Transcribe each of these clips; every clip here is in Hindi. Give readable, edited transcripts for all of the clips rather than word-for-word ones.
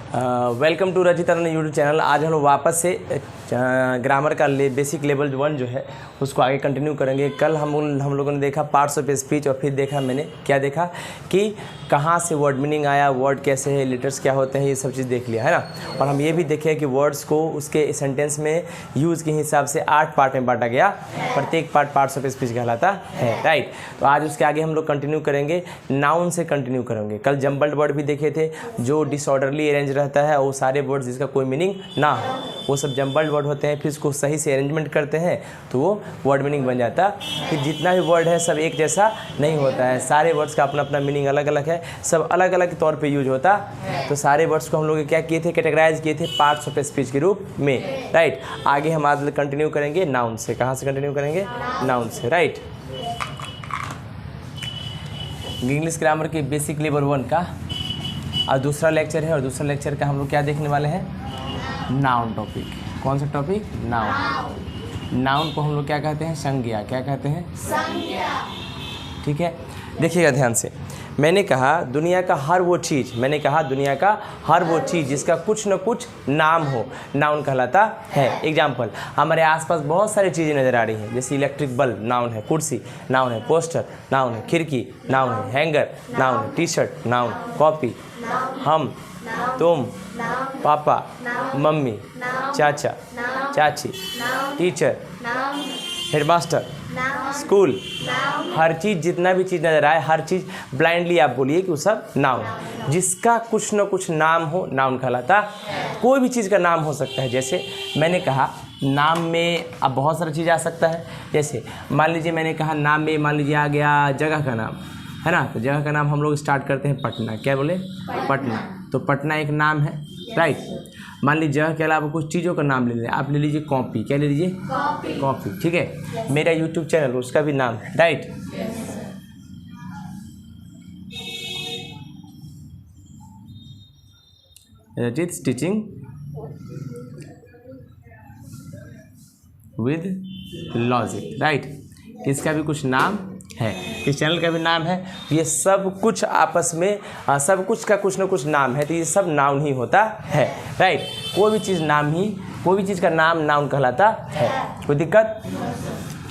Welcome to Rachita YouTube channel. आज हम लोग वापस से ग्रामर का बेसिक लेवल 1 जो है उसको आगे कंटिन्यू करेंगे। कल हम लोगों ने देखा पार्ट्स ऑफ स्पीच और फिर देखा मैंने क्या देखा कि कहाँ से वर्ड मीनिंग आया, वर्ड कैसे है, लेटर्स क्या होते हैं, ये सब चीज़ देख लिया है ना। और हम ये भी देखे कि वर्ड्स को उसके सेंटेंस में यूज़ के हिसाब से 8 पार्ट में बांटा गया, प्रत्येक पार्ट पार्ट्स ऑफ स्पीच कहलाता है, राइट। तो आज उसके आगे हम लोग कंटिन्यू करेंगे, नाउन से कंटिन्यू करेंगे। कल जम्बल्ड वर्ड भी देखे थे जो डिसऑर्डरली अरेंज रहता है, वो सारे वर्ड जिसका कोई मीनिंग ना हो वो सब जम्बल्ड वर्ड होते हैं। फिर उसको सही से अरेंजमेंट करते हैं तो वो वर्ड मीनिंग बन जाता है। फिर जितना भी वर्ड है सब एक जैसा नहीं होता है, सारे वर्ड्स का अपना अपना मीनिंग अलग अलग है, सब अलग अलग तौर पे यूज होता है। तो सारे वर्ड्स को हम लोग क्या किए थे, कैटेगराइज किए थे पार्ट्स ऑफ स्पीच के रूप में, राइट। आगे हम आज कंटिन्यू करेंगे नाउन से। कहाँ से कंटिन्यू करेंगे? नाउन से, राइट। इंग्लिश ग्रामर के बेसिक लेवल 1 का आज दूसरा लेक्चर है और दूसरा लेक्चर का हम लोग क्या देखने वाले हैं? Noun topic. कौन सा टॉपिक? नाउन। नाउन को हम लोग क्या कहते हैं? संज्ञा। क्या कहते हैं? संज्ञा। ठीक है, देखिएगा ध्यान से। मैंने कहा दुनिया का हर वो चीज़ जिसका कुछ न कुछ नाम हो, नाउन कहलाता है। एग्जाम्पल, हमारे आसपास बहुत सारी चीज़ें नज़र आ रही हैं, जैसे इलेक्ट्रिक बल्ब नाउन है, कुर्सी नाउन है, पोस्टर नाउन है, खिड़की नाउन है, हैंगर नाउन है, टी शर्ट नाउन, कॉपी, हम, तुम, पापा, मम्मी, चाचा, चाची, टीचर, हेडमास्टर, स्कूल, हर चीज़, जितना भी चीज़ नज़र आए, हर चीज़ ब्लाइंडली आप बोलिए कि वो सब नाउन है। जिसका कुछ न कुछ नाम हो नाउन कहलाता। कोई भी चीज़ का नाम हो सकता है। जैसे मैंने कहा नाम में अब बहुत सारी चीज़ आ सकता है। जैसे मान लीजिए मैंने कहा नाम में मान लीजिए आ गया जगह का नाम, है ना। तो जगह का नाम हम लोग स्टार्ट करते हैं पटना। क्या बोले? पटना। तो पटना एक नाम है, राइट। मान लीजिए जगह के अलावा कुछ चीज़ों का नाम ले लें। आप ले लीजिए कॉपी। क्या ले लीजिए? कॉपी। ठीक है, मेरा यूट्यूब चैनल उसका भी नाम है, राइट। रचित टीचिंग विद लॉजिक, राइट। इसका भी कुछ नाम है, इस चैनल का भी नाम है। ये सब कुछ आपस में सब कुछ का कुछ ना कुछ नाम है, तो ये सब नाउन ही होता है, राइट। कोई भी चीज़ का नाम नाउन कहलाता है। कोई दिक्कत?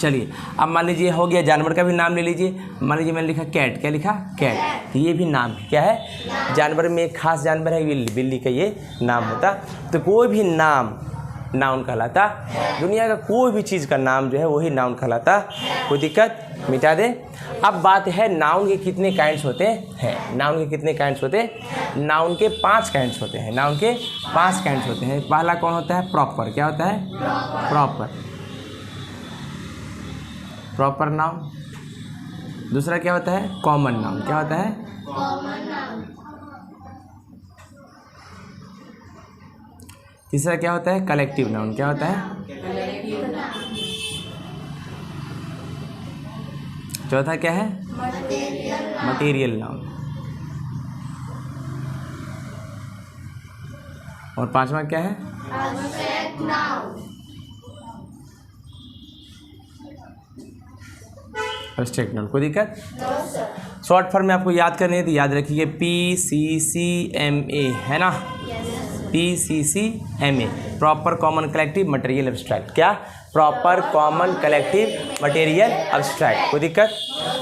चलिए, अब मान लीजिए हो गया जानवर का भी नाम ले लीजिए। मान लीजिए मैंने लिखा कैट। क्या लिखा? कैट। तो ये भी नाम है। क्या है? जानवर में एक खास जानवर है बिल्ली, बिल्ली का ये नाम होता। तो कोई भी नाम नाउन कहलाता। दुनिया का कोई भी चीज़ का नाम जो है वही नाउन कहलाता। कोई दिक्कत? मिटा दे। अब बात है नाउन के कितने काइंड्स होते हैं। नाउन के कितने काइंड्स होते हैं? नाउन के 5 काइंड्स होते हैं। नाउन के 5 काइंड्स होते हैं। पहला कौन होता है? प्रॉपर। क्या होता है? Proper noun. दूसरा क्या होता है? Common noun. क्या होता है? Common noun. तीसरा क्या होता है? Collective noun. क्या होता है? Collective noun. चौथा क्या है? Material noun. और पांचवा क्या है? Abstract noun. Abstract noun. कोई दिक्कत? शॉर्ट फॉर्म में आपको याद करनी है तो याद रखिए PCCMA, है ना। PCCMA, proper common collective material abstract. क्या? Proper common collective material abstract. कोई दिक्कत?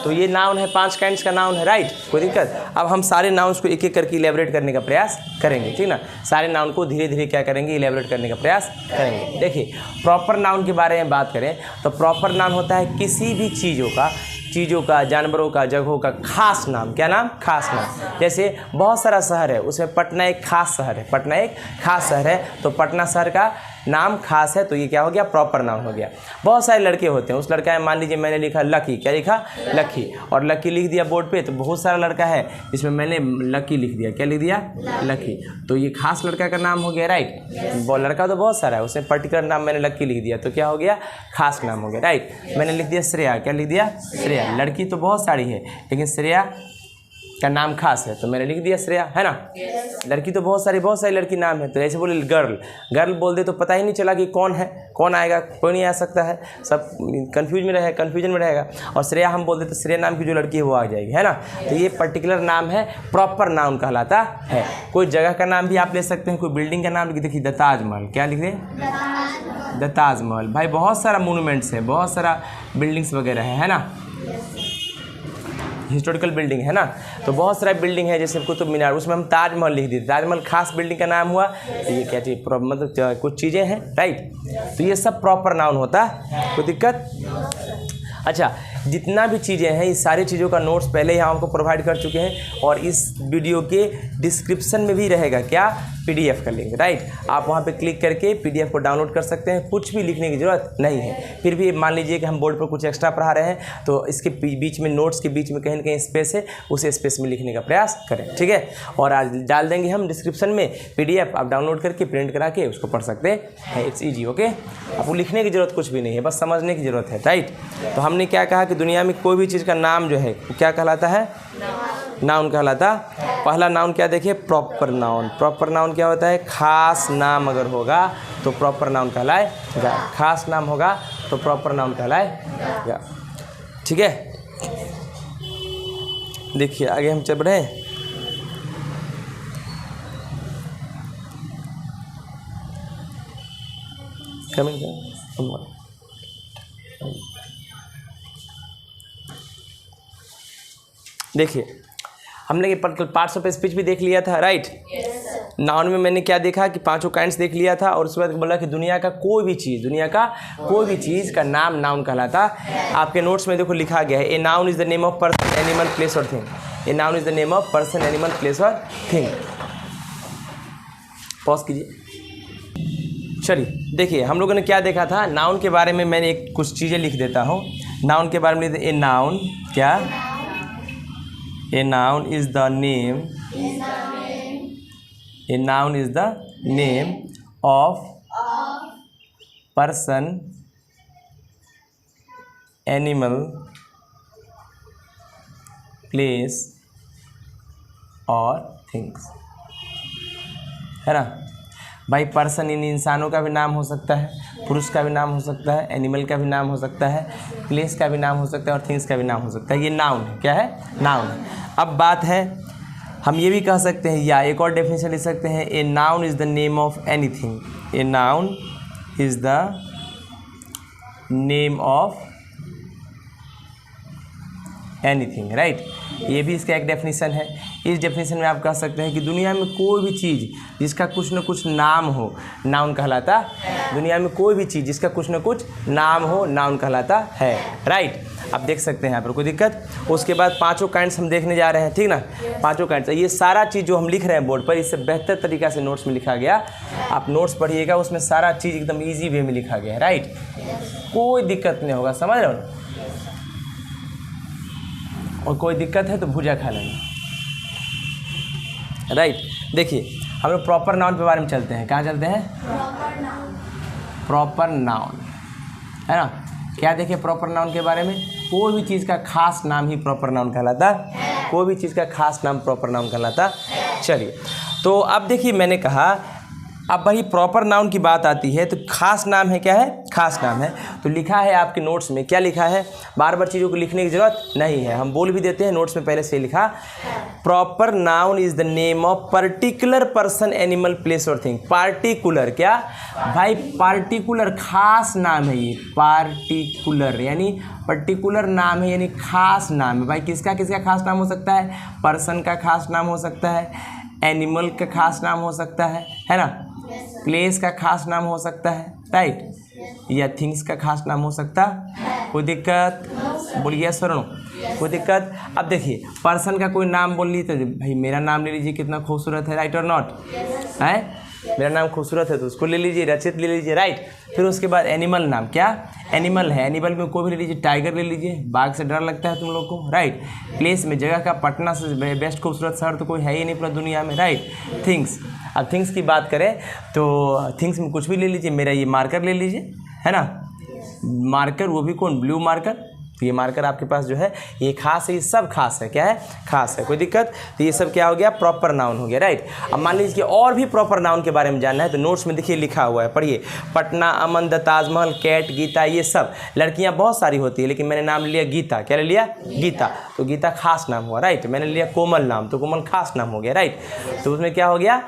तो ये नाउन है, 5 काइंड्स का नाउन है, राइट। कोई दिक्कत? अब हम सारे नाउन्स को एक एक करके इलेबोरेट करने का प्रयास करेंगे, ठीक ना। सारे नाउन को धीरे धीरे क्या करेंगे? इलेबोरेट करने का प्रयास करेंगे। देखिए, प्रॉपर नाउन के बारे में बात करें तो प्रॉपर नाउन होता है किसी भी चीज़ों का, जानवरों का, जगहों का खास नाम। क्या नाम? खास नाम। जैसे बहुत सारा शहर है, उसमें पटना एक खास शहर है। पटना एक खास शहर है तो पटना शहर का नाम खास है, तो ये क्या हो गया? प्रॉपर नाउन हो गया। बहुत सारे लड़के होते हैं, उस लड़का में मान लीजिए मैंने लिखा लकी। क्या लिखा? लकी। और लकी लिख दिया बोर्ड पे, तो बहुत सारा लड़का है जिसमें मैंने लकी लिख दिया। क्या लिख दिया? लकी। तो ये खास लड़का का नाम हो गया, राइट। वो लड़का तो बहुत सारा है, उसमें पर्टिकुलर नाम मैंने लकी लिख दिया, तो क्या हो गया? खास नाम हो गया, राइट। मैंने लिख दिया श्रेया। क्या लिख दिया? श्रेया। लड़की तो बहुत सारी है लेकिन श्रेया का नाम खास है, तो मैंने लिख दिया श्रेया, है ना। लड़की तो बहुत सारी लड़की नाम है, तो ऐसे बोले गर्ल बोल दे तो पता ही नहीं चला कि कौन है, कौन आएगा, कोई नहीं आ सकता है, सब कन्फ्यूजन में रहेगा। और श्रेया हम बोल दे तो श्रेया नाम की जो लड़की है वो आ जाएगी, है ना। तो ये पर्टिकुलर नाम है, प्रॉपर नाउन कहलाता है। कोई जगह का नाम भी आप ले सकते हैं, कोई बिल्डिंग का नाम लिख, देखिए द ताजमहल, क्या लिख दें, द ताजमहल। भाई बहुत सारा मोनूमेंट्स है, बहुत सारा बिल्डिंग्स वगैरह है ना, हिस्टोरिकल बिल्डिंग है ना, तो बहुत सारा बिल्डिंग है, जैसे कुतुब मीनार, उसमें हम ताजमहल लिख दिए, ताजमहल खास बिल्डिंग का नाम हुआ। तो ये क्या चीज़, मतलब कुछ चीज़ें हैं, राइट। तो ये सब प्रॉपर नाउन होता है, कोई दिक्कत। अच्छा, जितना भी चीज़ें हैं, इस सारी चीज़ों का नोट्स पहले ही हम आपको प्रोवाइड कर चुके हैं, और इस वीडियो के डिस्क्रिप्शन में भी रहेगा क्या, PDF का लिंक, राइट। आप वहाँ पे क्लिक करके PDF को डाउनलोड कर सकते हैं, कुछ भी लिखने की ज़रूरत नहीं है। फिर भी मान लीजिए कि हम बोर्ड पर कुछ एक्स्ट्रा पढ़ा रहे हैं, तो इसके बीच में, नोट्स के बीच में कहीं ना कहीं स्पेस है, उस स्पेस में लिखने का प्रयास करें, ठीक है। और आज डाल देंगे हम डिस्क्रिप्शन में PDF, आप डाउनलोड करके प्रिंट करा के उसको पढ़ सकते हैं, इट्स ईजी, ओके। आपको लिखने की ज़रूरत कुछ भी नहीं है, बस समझने की ज़रूरत है, राइट। तो हमने क्या कहा कि दुनिया में कोई भी चीज़ का नाम जो है क्या कहलाता है, नाउन कहलाता। पहला नाउन क्या देखिए, प्रॉपर नाउन। प्रॉपर नाउन क्या होता है, खास नाम अगर होगा तो प्रॉपर नाउन कहलाएगा, खास नाम होगा तो प्रॉपर नाउन कहलाएगा, ठीक है। देखिए आगे हम चल बढ़े। देखिए हमने ये पार्ट्स ऑफ स्पीच भी देख लिया था, राइट। नाउन में मैंने क्या देखा कि 5 काइंड्स देख लिया था, और उसके बाद बोला कि दुनिया का कोई भी चीज़ का नाम नाउन कहलाता। आपके नोट्स में देखो लिखा गया है, a noun is the name of person, animal, place और thing. A noun is the name of person, animal, place और थिंग। पॉज कीजिए। चलिए देखिए हम लोगों ने क्या देखा था, नाउन के बारे में मैंने कुछ चीज़ें लिख देता हूँ। नाउन के बारे में ए नाउन क्या, A noun is the name. A noun is the name of person, animal, place और things, है ना भाई। पर्सन इन इंसानों का भी नाम हो सकता है, पुरुष का भी नाम हो सकता है, एनिमल का भी नाम हो सकता है, प्लेस का भी नाम हो सकता है और थिंग्स का भी नाम हो सकता है। ये नाउन है, क्या है, नाउन है। अब बात है, हम ये भी कह सकते हैं, या एक और डेफिनेशन लिख सकते हैं, a noun is the name of anything. A noun is the name of anything, right. ये भी इसका एक डेफिनेशन है। इस डेफिनेशन में आप कह सकते हैं कि दुनिया में कोई भी चीज़ जिसका कुछ न कुछ नाम हो, नाउन कहलाता। दुनिया में कोई भी चीज़ जिसका कुछ न कुछ नाम हो, नाउन कहलाता है, राइट। आप देख सकते हैं यहाँ पर, कोई दिक्कत। उसके बाद 5 काइंड्स हम देखने जा रहे हैं, ठीक ना। 5 काइंड्स, ये सारा चीज़ जो हम लिख रहे हैं बोर्ड पर, इससे बेहतर तरीक़ा से नोट्स में लिखा गया। आप नोट्स पढ़िएगा, उसमें सारा चीज़ एकदम ईजी वे में लिखा गया है, राइट। कोई दिक्कत नहीं होगा, समझ रहे हो ना। और कोई दिक्कत है तो भुजा खा लेना, राइट। देखिए हम लोग प्रॉपर नाउन के बारे में चलते हैं। कहाँ चलते हैं, प्रॉपर नाउन, है ना। क्या देखिए प्रॉपर नाउन के बारे में, कोई भी चीज़ का खास नाम ही प्रॉपर नाउन कहलाता। कोई भी चीज़ का खास नाम प्रॉपर नाउन कहलाता। चलिए तो अब देखिए मैंने कहा, अब वही प्रॉपर नाउन की बात आती है तो खास नाम है, क्या है, खास नाम है। तो लिखा है आपके नोट्स में, क्या लिखा है, बार बार चीज़ों को लिखने की ज़रूरत नहीं है, हम बोल भी देते हैं, नोट्स में पहले से लिखा। Proper noun is the name of particular person, animal, place और थिंग। पार्टिकुलर क्या भाई, पार्टिकुलर खास नाम है ये, पार्टिकुलर यानी पर्टिकुलर नाम है, यानी खास नाम है। भाई किसका किसका खास नाम हो सकता है, पर्सन का खास नाम हो सकता है, एनिमल का खास नाम हो सकता है ना, प्लेस का खास नाम हो सकता है, राइट, या थिंग्स का खास नाम हो सकता। कोई दिक्कत, बोलिए सर नो, कोई दिक्कत। अब देखिए पर्सन का कोई नाम बोल लीजिए तो भाई मेरा नाम ले लीजिए, कितना खूबसूरत है, राइट और नॉट, है। मेरा नाम खूबसूरत है तो उसको ले लीजिए, रचित ले लीजिए, राइट। फिर उसके बाद एनिमल नाम, क्या एनिमल है, एनिमल में कोई भी ले लीजिए, टाइगर ले लीजिए, बाघ से डर लगता है तुम लोग को, राइट। प्लेस में जगह का पटना से बेस्ट खूबसूरत शहर तो कोई है ही नहीं पूरा दुनिया में, राइट। थिंग्स, अब थिंग्स की बात करें तो थिंग्स में कुछ भी ले लीजिए, मेरा ये मार्कर ले लीजिए, है ना, मार्कर, वो भी कौन, ब्लू मार्कर, तो ये मार्कर आपके पास जो है ये खास है, ये सब खास है। क्या है? खास है। कोई दिक्कत? तो ये सब क्या हो गया? प्रॉपर नाउन हो गया, राइट। अब मान लीजिए और भी प्रॉपर नाउन के बारे में जानना है तो नोट्स में देखिए लिखा हुआ है, पढ़िए। पटना, अमन, द ताजमहल, कैट, गीता, ये सब लड़कियां बहुत सारी होती है, लेकिन मैंने नाम लिया गीता। क्या ले लिया? गीता। तो गीता खास नाम हुआ, राइट। मैंने लिया कोमल नाम, तो कोमल खास नाम हो गया, राइट। तो उसमें क्या हो गया?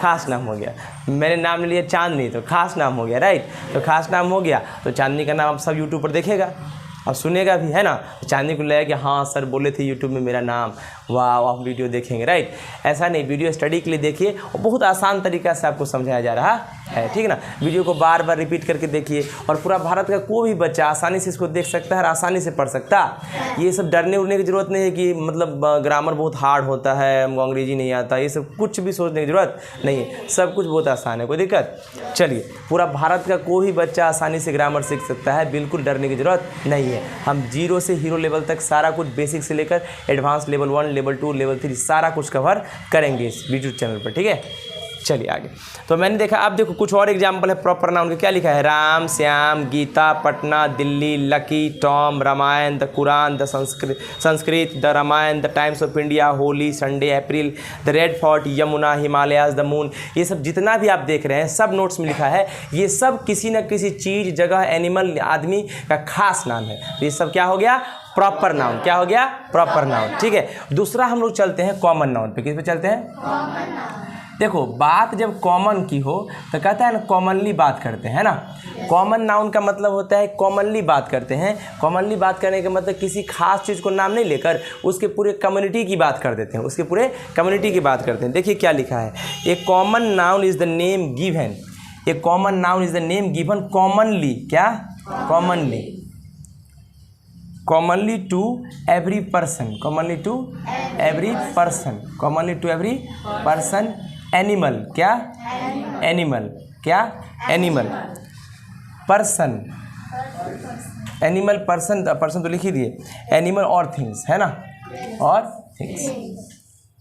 खास नाम हो गया। मैंने नाम लिया चांदनी, तो खास नाम हो गया, राइट। तो खास नाम हो गया तो चांदनी का नाम आप सब यूट्यूब पर देखेगा और सुनेगा भी, है ना। तो चांदनी को लगेगा कि हाँ सर बोले थे यूट्यूब में मेरा नाम, वाह आप वीडियो देखेंगे, राइट। ऐसा नहीं, वीडियो स्टडी के लिए देखिए और बहुत आसान तरीका से आपको समझाया जा रहा है, ठीक है ना। वीडियो को बार बार रिपीट करके देखिए और पूरा भारत का कोई भी बच्चा आसानी से इसको देख सकता है और आसानी से पढ़ सकता है। ये सब डरने उड़ने की ज़रूरत नहीं है कि मतलब ग्रामर बहुत हार्ड होता है, हमको अंग्रेजी नहीं आता, ये सब कुछ भी सोचने की ज़रूरत नहीं है। सब कुछ बहुत आसान है, कोई दिक्कत? चलिए, पूरा भारत का कोई भी बच्चा आसानी से ग्रामर सीख सकता है, बिल्कुल डरने की ज़रूरत नहीं है। हम 0 से हीरो लेवल तक सारा कुछ बेसिक से लेकर एडवांस लेवल 1, लेवल 2, लेवल 3 सारा कुछ कवर करेंगे इस यूट्यूब चैनल पर, ठीक है। चलिए आगे। तो मैंने देखा, अब देखो कुछ और एग्जाम्पल है प्रॉपर नाउन के। क्या लिखा है? Ram, Shyam, Geeta, Patna, Delhi, Lucky, Tom, Ramayana, the Quran, the Sanskrit, the Ramayana, the Times of India, Holi, Sunday, April, the Red Fort, Yamuna, Himalayas, the moon. ये सब जितना भी आप देख रहे हैं सब नोट्स में लिखा है। ये सब किसी न किसी चीज़, जगह, एनिमल, आदमी का खास नाम है। तो ये सब क्या हो गया? Proper noun. क्या हो गया? प्रॉपर नाउन, ठीक है। दूसरा हम लोग चलते हैं कॉमन नाउन पे। किस पे चलते हैं? Common noun. देखो, बात जब कॉमन की हो तो कहता है ना कॉमनली बात करते हैं, ना। कॉमन नाउन का मतलब होता है कॉमनली बात करते हैं। कॉमनली बात करने का मतलब किसी खास चीज़ को नाम नहीं लेकर उसके पूरे कम्युनिटी की बात कर देते हैं, उसके पूरे कम्युनिटी की बात करते हैं। देखिए क्या लिखा है, a common noun is the name given, a common noun is the name given commonly, क्या? Commonly, commonly to every person, commonly to every person, commonly to every person. Animal, क्या? एनिमल, क्या? Animal. Person, animal, person, person तो लिख ही दिए। एनिमल और थिंग्स, है ना, और थिंग्स।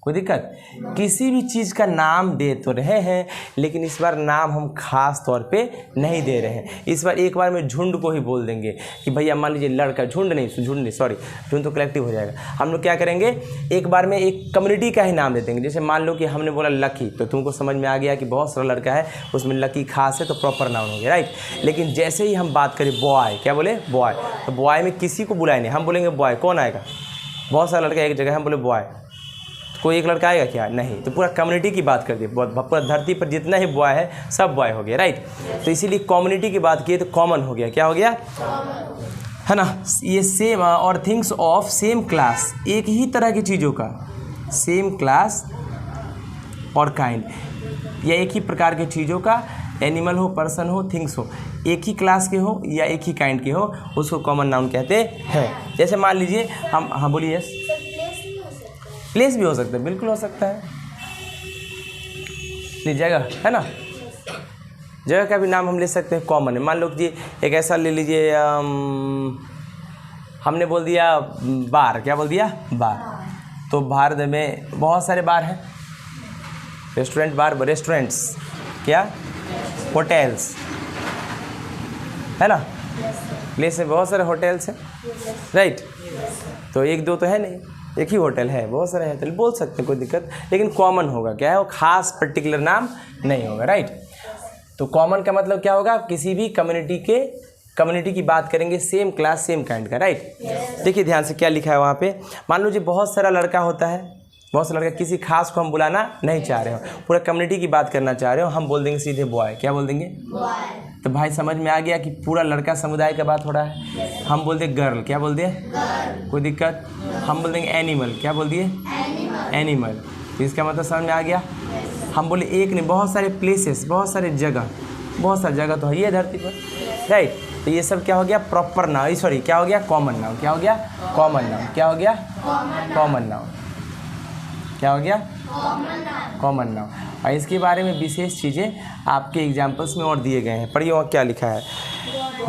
कोई दिक्कत? किसी भी चीज़ का नाम दे तो रहे हैं, लेकिन इस बार नाम हम खास तौर पे नहीं दे रहे हैं। इस बार एक बार में झुंड को ही बोल देंगे कि भैया मान लीजिए लड़का, झुंड नहीं, सॉरी, झुंड तो कलेक्टिव हो जाएगा। हम लोग क्या करेंगे, एक बार में एक कम्युनिटी का ही नाम दे देंगे। जैसे मान लो कि हमने बोला लकी, तो तुमको समझ में आ गया कि बहुत सारा लड़का है, उसमें लकी खास है, तो प्रॉपर नाउन हो गया, राइट। लेकिन जैसे ही हम बात करें बॉय, क्या बोले? बॉय, तो बॉय में किसी को बुलाए नहीं, हम बोलेंगे बॉय, कौन आएगा? बहुत सारा लड़का एक जगह, हम बोले बॉय, कोई एक लड़का आएगा क्या? नहीं। तो पूरा कम्युनिटी की बात कर दी, पूरा धरती पर जितना ही बॉय है सब बॉय हो गया, राइट। तो इसीलिए कम्युनिटी की बात की तो कॉमन हो गया। क्या हो गया? है ना। ये सेम और थिंग्स ऑफ सेम क्लास, एक ही तरह की चीज़ों का, सेम क्लास और काइंड, या एक ही प्रकार की चीज़ों का, एनिमल हो, पर्सन हो, थिंग्स हो, एक ही क्लास के हो या एक ही काइंड के हो, उसको कॉमन नाउन कहते हैं। जैसे मान लीजिए हम, हाँ बोलिए। यस, प्लेस भी हो सकता है, बिल्कुल हो सकता है। जगह, है ना, जगह का भी नाम हम ले सकते हैं, कॉमन है। मान लो कि एक ऐसा ले लीजिए, हमने बोल दिया बार, क्या बोल दिया? बार। तो भारत में बहुत सारे बार हैं, रेस्टोरेंट, बार, रेस्टोरेंट्स, क्या? होटल्स, है ना। प्लेस में बहुत सारे होटल्स हैं, राइट। तो एक दो तो है नहीं, एक ही होटल है, बहुत सारे होटल बोल सकते हैं, कोई दिक्कत। लेकिन कॉमन होगा, क्या है वो? खास पर्टिकुलर नाम नहीं होगा, राइट। तो कॉमन का मतलब क्या होगा? किसी भी कम्युनिटी की बात करेंगे, सेम क्लास सेम काइंड का, राइट। देखिए ध्यान से क्या लिखा है वहाँ पे। मान लो जी बहुत सारा लड़का होता है, बहुत सारा लड़का, किसी खास को हम बुलाना नहीं चाह रहे हो, पूरा कम्युनिटी की बात करना चाह रहे हो, हम बोल देंगे सीधे बॉय। क्या बोल देंगे? बॉय। तो भाई समझ में आ गया कि पूरा लड़का समुदाय का बात हो रहा है। हम बोल दें गर्ल, क्या बोल दिए? कोई दिक्कत? हम बोल देंगे एनिमल, क्या बोल दिए? एनिमल। तो इसका मतलब समझ में आ गया। हम बोले एक नहीं, बहुत सारे प्लेसेस, बहुत सारे जगह, बहुत सारी जगह तो है ये धरती पर, राइट। तो ये सब क्या हो गया? प्रॉपर नाउन, सॉरी क्या हो गया? Common noun. क्या हो गया? Common noun. क्या हो गया? Common noun. क्या हो गया? Common noun. और इसके बारे में विशेष चीज़ें आपके एग्जाम्पल्स में और दिए गए हैं, पढ़िए वहाँ क्या लिखा है।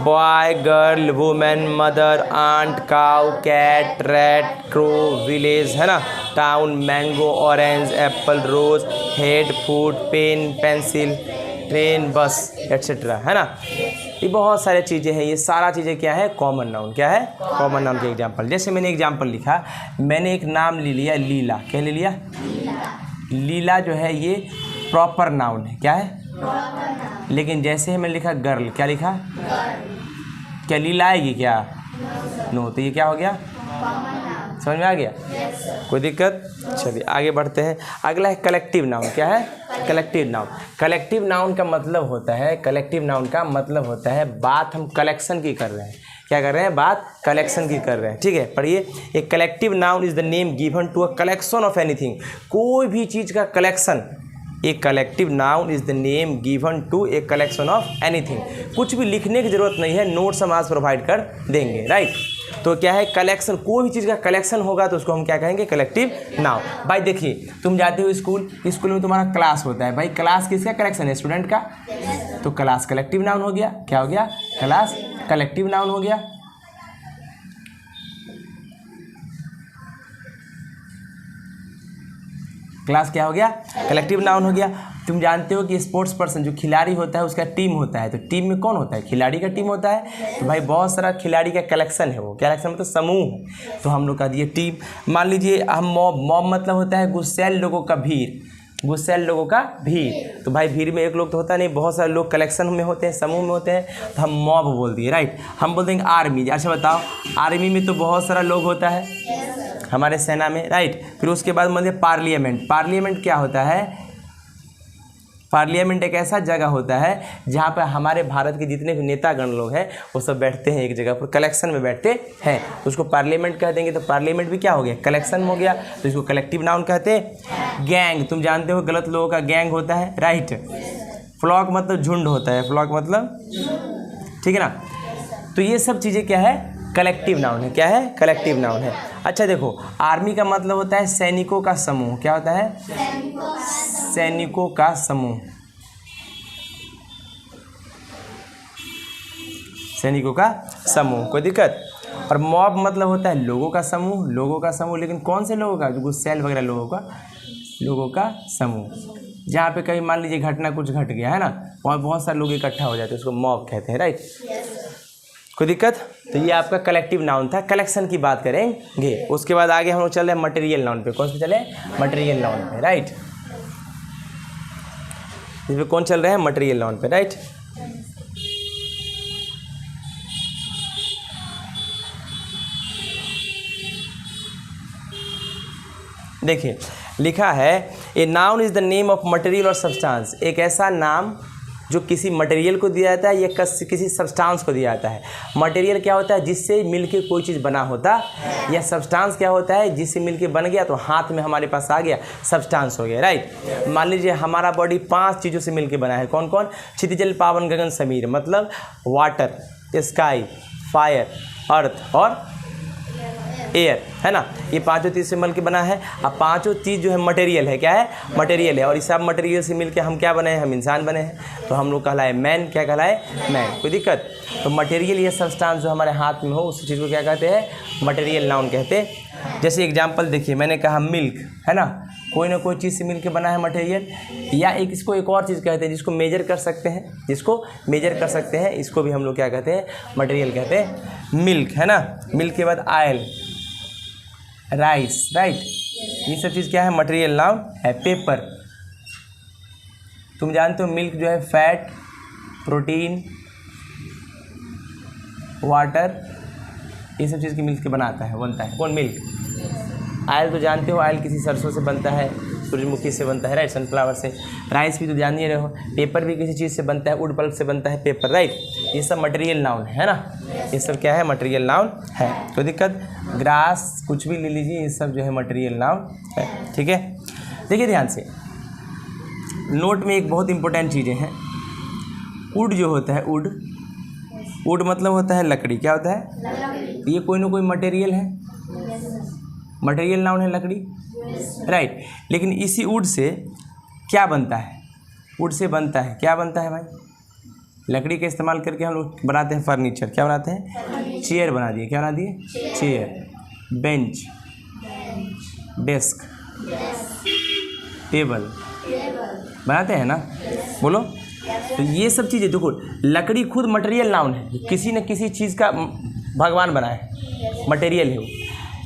Boy, girl, women, mother, aunt, cow, cat, rat, crow, village, है ना, town, mango, orange, apple, rose, head, food, pen, pencil, train, bus, etcetera, है ना। ये बहुत सारे चीज़ें हैं, ये सारा चीज़ें क्या है, कॉमन नाउन। क्या है, कॉमन नाउन के एग्जाम्पल। जैसे मैंने एग्जाम्पल लिखा, मैंने एक नाम ले लिया लीला। क्या ले लिया, लीला जो है ये प्रॉपर नाउन है। क्या है, लेकिन जैसे ही मैंने लिखा गर्ल, क्या लिखा, क्या लीला आएगी क्या, नो, तो ये क्या हो गया, समझ में आ गया, कोई दिक्कत। चलिए आगे बढ़ते हैं। अगला है कलेक्टिव नाउन। क्या है, कलेक्टिव नाउन। कलेक्टिव नाउन का मतलब होता है, कलेक्टिव नाउन का मतलब होता है बात हम कलेक्शन की कर रहे हैं। क्या कर रहे हैं, बात कलेक्शन की कर रहे हैं। ठीक है, पढ़िए। A collective noun is the name given to a collection of anything. कोई भी चीज़ का collection, a collective noun is the name given to a collection of anything. कुछ भी लिखने की जरूरत नहीं है, नोट्स हम आज प्रोवाइड कर देंगे, राइट। तो क्या है, कलेक्शन, कोई भी चीज़ का कलेक्शन होगा तो उसको हम क्या कहेंगे, कलेक्टिव नाउन। भाई देखिए, तुम जाते हो स्कूल, स्कूल में तुम्हारा क्लास होता है। भाई क्लास किसका कलेक्शन है, स्टूडेंट का, तो क्लास कलेक्टिव नाउन हो गया। क्या हो गया, क्लास कलेक्टिव नाउन हो गया। क्लास क्या हो गया, कलेक्टिव नाउन हो गया। तुम जानते हो कि स्पोर्ट्स पर्सन जो खिलाड़ी होता है उसका टीम होता है, तो टीम में कौन होता है, खिलाड़ी का टीम होता है। तो भाई बहुत सारा खिलाड़ी का कलेक्शन है, वो कलेक्शन मतलब समूह। तो हम लोग का दिए टीम। मान लीजिए हम मॉब, मॉब मतलब होता है गुस्सैल लोगों का भीड़, गुस्सैल लोगों का भीड़। तो भाई भीड़ में एक लोग तो होता नहीं, बहुत सारे लोग कलेक्शन में होते हैं, समूह में होते हैं, तो हम मॉब बोल दिए, राइट। हम बोल देंगे आर्मी। अच्छा बताओ, आर्मी में तो बहुत सारा लोग होता है हमारे सेना में, राइट। फिर उसके बाद मतलब पार्लियामेंट। पार्लियामेंट क्या होता है, पार्लियामेंट एक ऐसा जगह होता है जहाँ पर हमारे भारत के जितने भी नेतागण लोग हैं वो सब बैठते हैं एक जगह पर, कलेक्शन में बैठते हैं, तो उसको पार्लियामेंट कह देंगे। तो पार्लियामेंट भी क्या हो गया, कलेक्शन हो गया, तो इसको कलेक्टिव नाउन कहते हैं। गैंग, तुम जानते हो गलत लोगों का गैंग होता है, राइट। फ्लॉक मतलब झुंड होता है, फ्लॉक मतलब, ठीक है ना। तो ये सब चीज़ें क्या है, कलेक्टिव नाउन है। क्या है, कलेक्टिव नाउन है। अच्छा देखो, आर्मी का मतलब होता है सैनिकों का समूह। क्या होता है, सैनिकों का समूह, सैनिकों का समूह, कोई दिक्कत। और मॉब मतलब होता है लोगों का समूह, लोगों का समूह, लेकिन कौन से लोगों का, जो गुस्सैल वगैरह लोगों का समूह। जहाँ पे कहीं मान लीजिए घटना कुछ घट गया है ना, वहाँ बहुत सारे लोग इकट्ठा हो जाते हैं, उसको मॉब कहते हैं, राइट। कोई दिक्कत। तो ये आपका कलेक्टिव नाउन था, कलेक्शन की बात करेंगे। उसके बाद आगे हम लोग चल रहे हैं मटेरियल नाउन पे। कौन से चले, मटेरियल नाउन पे, राइट। इसमें कौन चल रहे हैं, मटेरियल नाउन पे, राइट। देखिए लिखा है, a noun is the name of material और सब्सटेंस। एक ऐसा नाम जो किसी मटेरियल को दिया जाता है या किसी सब्सटेंस को दिया जाता है। मटेरियल क्या होता है, जिससे मिलके कोई चीज़ बना होता, या सब्सटेंस क्या होता है, जिससे मिलके बन गया तो हाथ में हमारे पास आ गया, सब्सटेंस हो गया, राइट। मान लीजिए हमारा बॉडी 5 चीज़ों से मिलके बना है। कौन कौन, क्षितिज जल पावन गगन समीर, मतलब वाटर, स्काई, फायर, अर्थ और एयर, है ना। ये 5 चीज़ से मिल के बना है। अब 5 चीज़ जो है मटेरियल है। क्या है, मटेरियल है। और इस सब मटेरियल से मिल के हम क्या बने हैं, हम इंसान बने हैं। तो हम लोग कहलाए मैन। क्या कहलाए, मैन। कोई दिक्कत। तो मटेरियल या सब्सटेंस जो हमारे हाथ में हो उस चीज़ को क्या कहते हैं, मटेरियल नाउन कहते हैं। जैसे एग्जाम्पल देखिए, मैंने कहा मिल्क, है ना, कोई ना कोई चीज़ से मिल के बना है मटेरियल। या इसको एक और चीज़ कहते हैं जिसको मेजर कर सकते हैं, जिसको मेजर कर सकते हैं, इसको भी हम लोग क्या कहते हैं, मटेरियल कहते हैं। मिल्क, है ना। मिल्क के बाद आयल, राइस, राइट। ये सब चीज़ क्या है, मटेरियल नाउन है। पेपर, तुम जानते हो मिल्क जो है फैट, प्रोटीन, वाटर, ये सब चीज़ की मिल्क के बनाता है, बनता है। कौन, मिल्क। आयल तो जानते हो, आयल किसी सरसों से बनता है, सूरजमुखी से बनता है, राइट, सनफ्लावर से। राइस भी तो जान ही रहे हो। पेपर भी किसी चीज़ से बनता है, वुड पल्प से बनता है पेपर, राइट। ये सब मटेरियल नाउन है ना, ये सब क्या है, मटेरियल नाउन है। कोई दिक्कत। ग्रास, कुछ भी ले लीजिए, ये सब जो है मटेरियल नाउन है, ठीक है। देखिए ध्यान से, नोट में एक बहुत इंपॉर्टेंट चीज़ें हैं। वुड जो होता है, वुड, वुड मतलब होता है लकड़ी। क्या होता है, ये कोई ना कोई मटेरियल है, मटेरियल नाउन है लकड़ी, राइट। लेकिन इसी वुड से क्या बनता है, वुड से बनता है, क्या बनता है भाई, लकड़ी का इस्तेमाल करके हम लोग बनाते हैं फर्नीचर। क्या बनाते हैं, चेयर बना दिए। क्या बना दिए, चेयर, बेंच, डेस्क, टेबल बनाते हैं ना, बोलो। तो ये सब चीज़ें देखो, लकड़ी खुद मटेरियल नाउन है, किसी न किसी चीज़ का भगवान बना है, मटेरियल है वो।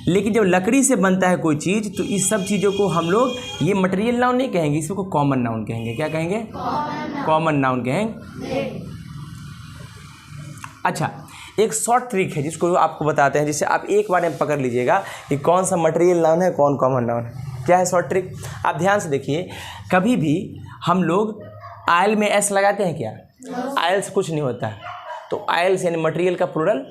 लेकिन जब लकड़ी से बनता है कोई चीज़ तो इस सब चीज़ों को हम लोग ये मटेरियल नाउन नहीं कहेंगे, इसको कॉमन नाउन कहेंगे। क्या कहेंगे? कॉमन नाउन कहेंगे। अच्छा, एक शॉर्ट ट्रिक है जिसको आपको बताते हैं, जिससे आप एक बार में पकड़ लीजिएगा कि कौन सा मटेरियल नाउन है, कौन कॉमन नाउन है। क्या है शॉर्ट ट्रिक? आप ध्यान से देखिए, कभी भी हम लोग आयल में एस लगाते हैं क्या? आयल से कुछ नहीं होता है, तो आयल से यानी मटेरियल का प्लूरल,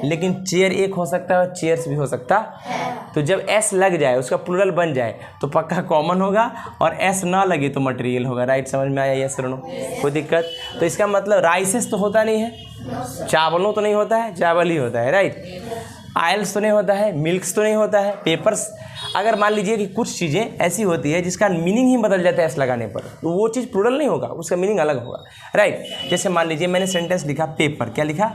लेकिन चेयर एक हो सकता है, चेयर्स भी हो सकता है। तो जब एस लग जाए, उसका प्लूरल बन जाए, तो पक्का कॉमन होगा, और एस ना लगे तो मटेरियल होगा। राइट, समझ में आया? यस सुनो, कोई दिक्कत? तो इसका मतलब राइसेस तो होता नहीं है, चावलों तो नहीं होता है, चावल ही होता है। राइट, आयल्स तो नहीं होता है, मिल्क्स तो नहीं होता है, पेपर्स। अगर मान लीजिए कि कुछ चीज़ें ऐसी होती है जिसका मीनिंग ही बदल जाता है एस लगाने पर, तो वो चीज़ प्लूरल नहीं होगा, उसका मीनिंग अलग होगा। राइट, जैसे मान लीजिए मैंने सेंटेंस लिखा पेपर, क्या लिखा?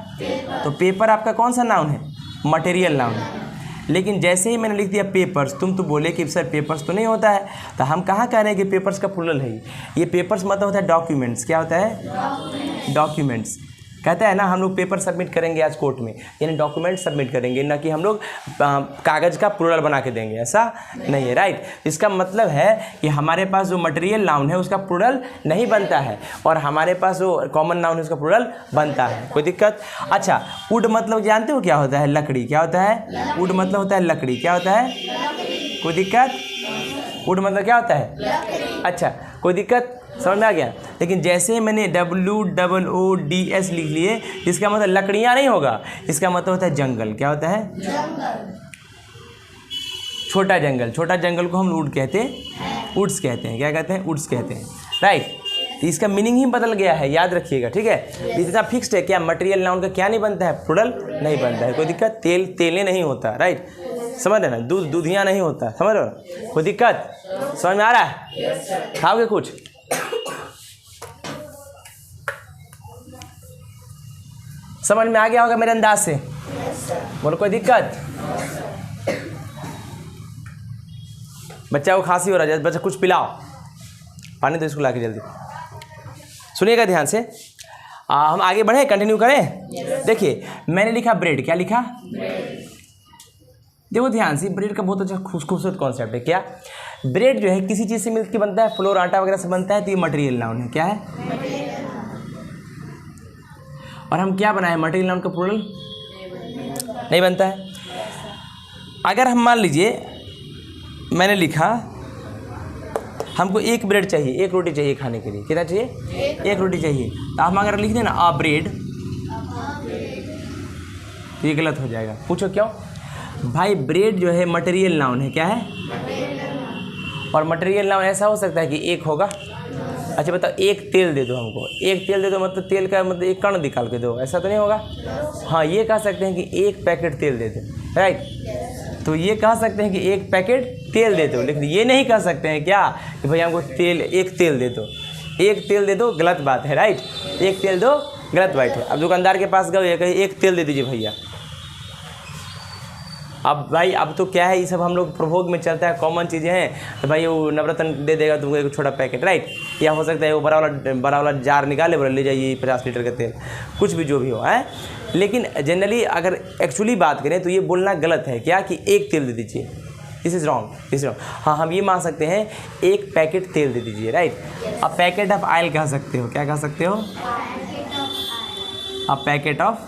तो पेपर आपका कौन सा नाउन है? मटेरियल नाउन है। लेकिन जैसे ही मैंने लिख दिया पेपर्स, तुम तो बोले कि सर पेपर्स तो नहीं होता है, तो हम कहाँ कह रहे हैं कि पेपर्स का प्लूरल है। ये पेपर्स मतलब होता है डॉक्यूमेंट्स। क्या होता है? डॉक्यूमेंट्स। कहता है ना हम लोग पेपर सबमिट करेंगे आज कोर्ट में, यानी डॉक्यूमेंट सबमिट करेंगे, ना कि हम लोग कागज़ का प्लूरल बना के देंगे, ऐसा नहीं है। राइट, इसका मतलब है कि हमारे पास जो मटेरियल नाउन है उसका प्लूरल नहीं बनता है, और हमारे पास जो कॉमन नाउन है उसका प्लूरल बनता है। कोई दिक्कत? अच्छा, वुड मतलब जानते हो क्या होता है? लकड़ी। क्या होता है? वुड मतलब होता है लकड़ी। क्या होता है? कोई दिक्कत? वुड मतलब क्या होता है? अच्छा, कोई दिक्कत? समझ में आ गया? लेकिन जैसे मैंने WOODS लिख लिए, इसका मतलब लकड़ियाँ नहीं होगा, इसका मतलब होता है जंगल। क्या होता है? जंगल। छोटा जंगल। छोटा जंगल को हम वुड कहते हैं, वुड्स कहते हैं। क्या कहते हैं? वुड्स कहते हैं। राइट, तो इसका मीनिंग ही बदल गया है, याद रखिएगा। ठीक है, इतना फिक्स्ड है। क्या मटेरियल नाउन का क्या नहीं बनता है? प्लूरल नहीं बनता है। कोई दिक्कत? तेल तेलें नहीं होता। राइट, समझ रहे ना? दूध दूधियाँ नहीं होता। समझ रहे हो? कोई दिक्कत? समझ में आ रहा है? खाओगे कुछ? समझ में आ गया होगा मेरे अंदाज से? बोलो, कोई दिक्कत? बच्चा को खांसी हो रहा है, बच्चा कुछ पिलाओ, पानी दो इसको ला के जल्दी। सुनिएगा ध्यान से, हम आगे बढ़े, कंटिन्यू करें। देखिए, मैंने लिखा ब्रेड। क्या लिखा? देखो ध्यान से, ब्रेड का बहुत अच्छा खूबसूरत कॉन्सेप्ट है। क्या? ब्रेड जो है किसी चीज़ से मिल के बनता है, फ्लोर आटा वगैरह से बनता है, तो ये मटेरियल नाउन है। क्या है? और हम क्या बनाए? मटेरियल नाउन का प्लूरल नहीं बनता है। अगर हम मान लीजिए मैंने लिखा हमको एक ब्रेड चाहिए, एक रोटी चाहिए खाने के लिए। कितना चाहिए? एक रोटी चाहिए। तो हम अगर लिख दें ना आ ब्रेड, तो ये गलत हो जाएगा। पूछो क्यों? भाई ब्रेड जो है मटेरियल नाउन है। क्या है? और मटेरियल नाउन ऐसा हो सकता है कि एक होगा। अच्छा बताओ, एक तेल दे दो हमको, एक तेल दे दो, मतलब तेल का मतलब एक कण निकाल के दो, ऐसा तो नहीं होगा। हाँ, ये कह सकते हैं कि एक पैकेट तेल दे दो। राइट, तो ये कह सकते हैं कि एक पैकेट तेल दे दो, लेकिन ये नहीं कह सकते हैं क्या कि भैया हमको तेल, एक तेल दे दो। एक तेल दे दो गलत बात है। राइट, एक तेल दो गलत बात है। अब दुकानदार के पास गए, कहीं एक तेल दे दीजिए भैया। अब भाई अब तो क्या है, ये सब हम लोग प्रभोग में चलता है, कॉमन चीज़ें हैं। तो भाई वो नवरत्न दे देगा तुमको एक छोटा पैकेट। राइट, या हो सकता है वो बड़ा वाला जार निकाले, बोले ले जाइए 50 लीटर का तेल, कुछ भी जो भी हो है। लेकिन जनरली अगर एक्चुअली बात करें तो ये बोलना गलत है क्या कि एक तेल दे दीजिए। This is wrong. हाँ, हम ये मान सकते हैं एक पैकेट तेल दे दीजिए। राइट, अब पैकेट ऑफ ऑयल कह सकते हो। क्या कह सकते हो? अब पैकेट ऑफ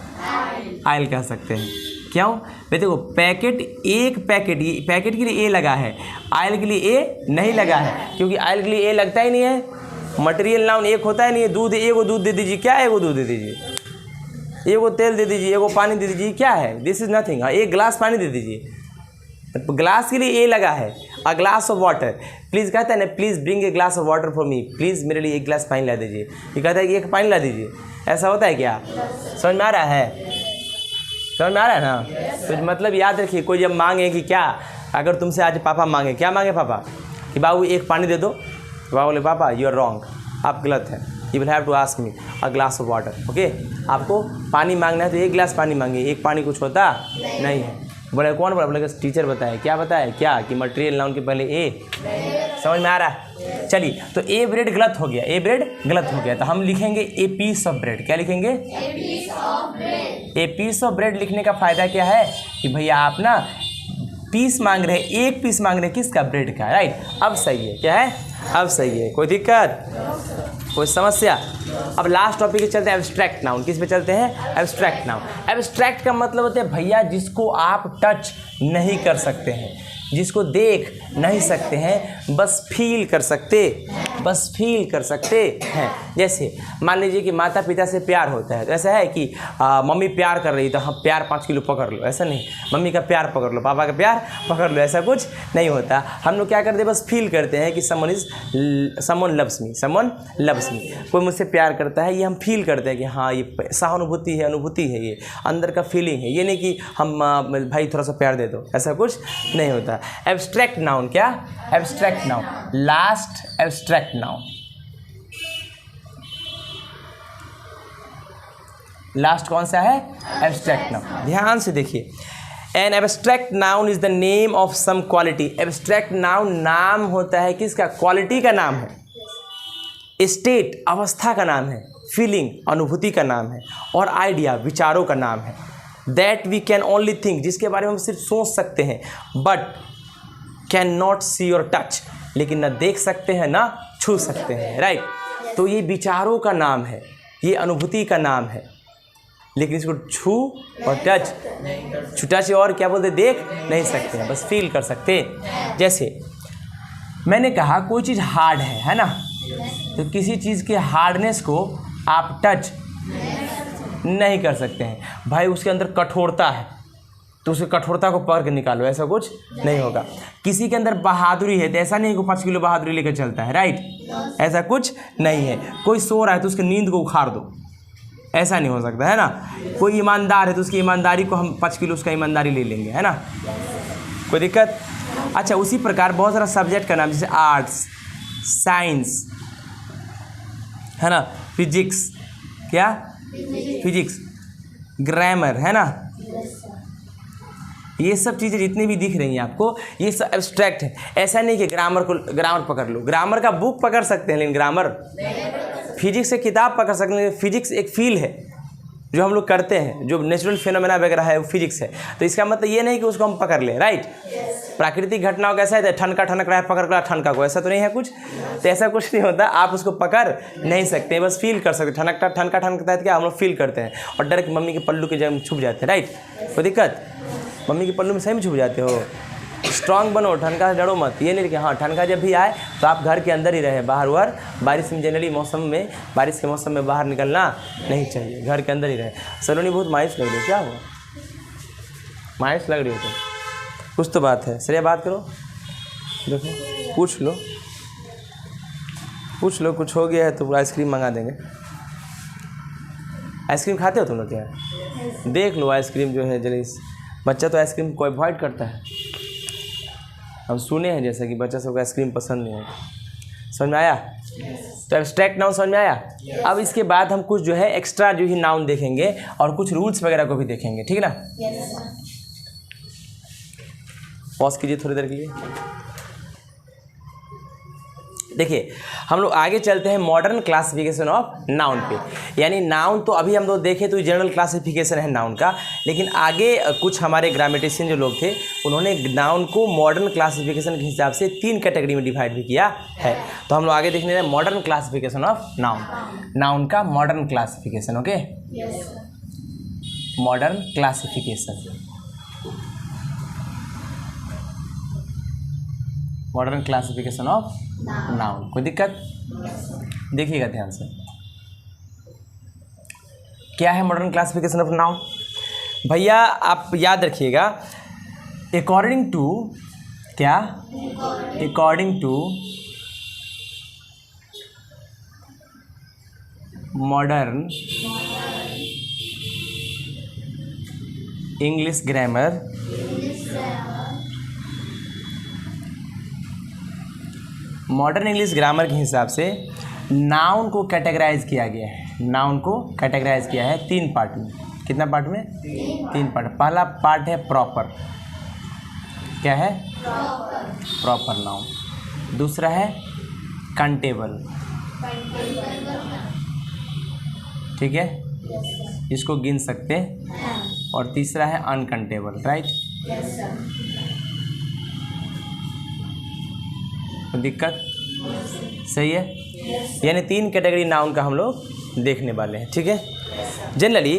ऑयल कह सकते हैं। क्यों? भाई देखो, पैकेट, एक पैकेट, ये पैकेट के लिए ए लगा है, ऑयल के लिए ए नहीं लगा है, क्योंकि ऑयल के लिए ए लगता ही नहीं है। मटेरियल नाउन एक होता ही नहीं है। दूध, एगो दूध दे दीजिए। क्या है? एगो दूध दे दीजिए, एगो तेल दे दीजिए, एगो पानी दे दीजिए। क्या है? This is nothing. हाँ, एक गिलास पानी दे दीजिए। ग्लास के लिए ए लगा है। अ ग्लास ऑफ वाटर, प्लीज़ कहता है ना, please bring a glass of water for me, please मेरे लिए एक गिलास पानी ला दीजिए। ये कहता है कि एक पानी ला दीजिए। ऐसा होता है क्या? समझ में आ रहा है? समझ में आ रहा है ना? तो मतलब याद रखिए, कोई जब मांगे कि क्या, अगर तुमसे आज पापा मांगे, क्या मांगे पापा कि बाबू एक पानी दे दो, तो बाबू बोले पापा यू आर रॉन्ग, आप गलत हैं, you will have to ask me a glass of water. Okay, आपको पानी मांगना है तो एक गिलास पानी मांगिए, एक पानी कुछ होता नहीं है। बोले कौन बोला? बोले टीचर बताए। क्या बताया? क्या कि मटेरियल नाउन के पहले ए। समझ में आ रहा है? चलिए, तो ए ब्रेड गलत हो गया, ए ब्रेड गलत हो गया, तो हम लिखेंगे ए पीस ऑफ ब्रेड। क्या लिखेंगे? ए पीस ऑफ ब्रेड लिखने का फ़ायदा क्या है कि भैया आप ना पीस मांग रहे हैं, एक पीस मांग रहे हैं किसका? ब्रेड का, राइट। अब सही है, क्या है? अब सही है, कोई दिक्कत, कोई समस्या? अब लास्ट टॉपिक पे चलते हैं, एब्स्ट्रैक्ट नाउन। किस पे चलते हैं? Abstract noun. एब्स्ट्रैक्ट का मतलब होता है भैया जिसको आप टच नहीं कर सकते हैं, जिसको देख नहीं सकते हैं, बस फील कर सकते, बस फील कर सकते हैं। जैसे मान लीजिए कि माता पिता से प्यार होता है, तो ऐसा है कि मम्मी प्यार कर रही तो हम प्यार 5 किलो पकड़ लो, ऐसा नहीं। मम्मी का प्यार पकड़ लो, पापा का प्यार पकड़ लो, ऐसा कुछ नहीं होता। हम लोग क्या करते हैं? बस फील करते हैं कि someone loves me, someone loves me, कोई मुझसे प्यार करता है, ये हम फील करते हैं कि हाँ ये सहानुभूति है, अनुभूति है, ये अंदर का फीलिंग है। ये नहीं कि हम भाई थोड़ा सा प्यार दे दो, ऐसा कुछ नहीं होता। एब्स्ट्रैक्ट नाउन, क्या? Abstract noun, last abstract noun. Last कौन सा है? Abstract noun. ध्यान से देखिए, an abstract noun is the name of some quality. Abstract noun नाम होता है किसका? क्वालिटी का नाम है, स्टेट अवस्था का नाम है, फीलिंग अनुभूति का नाम है, और आइडिया विचारों का नाम है। That we can only think, जिसके बारे में हम सिर्फ सोच सकते हैं, बट कैन नॉट सी और टच, लेकिन ना देख सकते हैं ना छू सकते हैं, राइट। तो ये विचारों का नाम है, ये अनुभूति का नाम है, लेकिन इसको छू और टच और क्या बोलते, देख नहीं सकते हैं, बस फील कर सकते हैं। जैसे मैंने कहा कोई चीज़ हार्ड है ना, तो किसी चीज़ के हार्डनेस को आप टच नहीं कर सकते हैं। भाई उसके अंदर कठोरता है तो उसकी कठोरता को पकड़ के निकालो, ऐसा कुछ नहीं होगा। किसी के अंदर बहादुरी है तो ऐसा नहीं कि 5 किलो बहादुरी लेकर चलता है, राइट, ऐसा कुछ नहीं है। कोई सो रहा है तो उसकी नींद को उखाड़ दो, ऐसा नहीं हो सकता, है ना। कोई ईमानदार है तो उसकी ईमानदारी को हम 5 किलो उसका ईमानदारी ले लेंगे, है ना, कोई दिक्कत। अच्छा, उसी प्रकार बहुत सारा सब्जेक्ट का नाम, जैसे आर्ट्स, साइंस, है ना, फिजिक्स, क्या फिजिक्स, ग्रामर, है ना, ये सब चीज़ें जितनी भी दिख रही हैं आपको, ये सब एब्स्ट्रैक्ट है। ऐसा नहीं कि ग्रामर पकड़ लो, ग्रामर का बुक पकड़ सकते हैं लेकिन ग्रामर, फिजिक्स से किताब पकड़ सकते हैं, फिजिक्स एक फील है जो हम लोग करते हैं, जो नेचुरल फिनोमेना वगैरह है वो फिजिक्स है। तो इसका मतलब ये नहीं कि उसको हम पकड़ लें, राइट। प्राकृतिक घटनाओं का ऐसा है, ठनका ठनक रहा है, पकड़ रहा ठनका को, ऐसा तो नहीं है कुछ, तो ऐसा कुछ नहीं होता। आप उसको पकड़ नहीं सकते, बस फील कर सकते। ठनका ठनकता है क्या, हम लोग फील करते हैं और डायरेक्ट मम्मी के पल्लू के जगह छुप जाते हैं, राइट, कोई दिक्कत। मम्मी के पल्लू में सही में छुप जाते हो। स्ट्रांग बनो, ठनका से डरो मत। ये नहीं कि हाँ ठनका जब भी आए तो आप घर के अंदर ही रहे, बाहर वार बारिश में जनरली मौसम में, बारिश के मौसम में बाहर निकलना नहीं चाहिए, घर के अंदर ही रहे। सलोनी बहुत मायूस लग रही है, क्या हुआ, मायूस लग रही हो तो कुछ तो बात है। श्रेया बात करो, देखो पूछ लो कुछ हो गया है तो आइसक्रीम मंगा देंगे। आइसक्रीम खाते हो तुम लोग क्या? देख लो आइसक्रीम जो है जल्दी, बच्चा तो आइसक्रीम को अवॉइड करता है, हम सुने हैं जैसे कि बच्चा सबको आइसक्रीम पसंद नहीं है। समझ में आया? तो एब्स्ट्रैक्ट नाउन समझ में आया। अब इसके बाद हम कुछ जो है एक्स्ट्रा जो ही नाउन देखेंगे और कुछ रूल्स वगैरह को भी देखेंगे, ठीक है ना। पॉज कीजिए थोड़ी देर के लिए। देखिए हम लोग आगे चलते हैं मॉडर्न क्लासिफिकेशन ऑफ नाउन पे। यानी नाउन तो अभी हम लोग देखें तो जनरल क्लासिफिकेशन है नाउन का, लेकिन आगे कुछ हमारे ग्रामेटिशियन जो लोग थे उन्होंने नाउन को मॉडर्न क्लासिफिकेशन के हिसाब से 3 कैटेगरी में डिवाइड भी किया है। तो हम लोग आगे देखने रहे मॉडर्न क्लासिफिकेशन ऑफ नाउन का modern classification. Okay, modern classification, modern classification of noun. कोई दिक्कत? देखिएगा ध्यान से, क्या है मॉडर्न क्लासिफिकेशन ऑफ नाउन। भैया आप याद रखिएगा, अकॉर्डिंग टू क्या, according to modern English grammar, मॉडर्न इंग्लिश ग्रामर के हिसाब से नाउन को कैटेगराइज किया गया है। नाउन को कैटेगराइज किया है 3 पार्ट में। कितना पार्ट में? 3 पार्ट। पहला पार्ट है प्रॉपर, क्या है? Proper noun. दूसरा है काउंटेबल, ठीक है, इसको गिन सकते हैं। और तीसरा है अनकाउंटेबल, राइट। तो दिक्कत सही है, यानी 3 कैटेगरी नाउन का हम लोग देखने वाले हैं, ठीक है। जनरली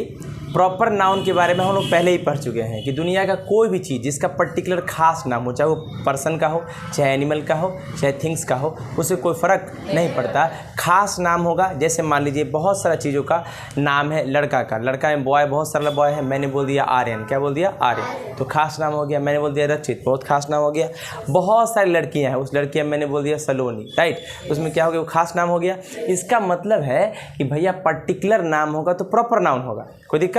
प्रॉपर नाउन के बारे में हम लोग पहले ही पढ़ चुके हैं कि दुनिया का कोई भी चीज़ जिसका पर्टिकुलर खास नाम हो, चाहे वो पर्सन का हो, चाहे एनिमल का हो, चाहे थिंग्स का हो, उससे कोई फ़र्क नहीं पड़ता, खास नाम होगा। जैसे मान लीजिए बहुत सारा चीज़ों का नाम है, लड़का का, लड़का में बॉय, बहुत सारा बॉय है, मैंने बोल दिया आर्यन, क्या बोल दिया? आर्यन, तो खास नाम हो गया। मैंने बोल दिया रचित, बहुत खास नाम हो गया। बहुत सारी लड़कियाँ हैं, उस लड़कियाँ मैंने बोल दिया सलोनी, राइट, उसमें क्या हो गया? वो खास नाम हो गया। इसका मतलब है कि भैया पर्टिकुलर नाम होगा तो प्रॉपर नाउन होगा, कोई दिक्कत?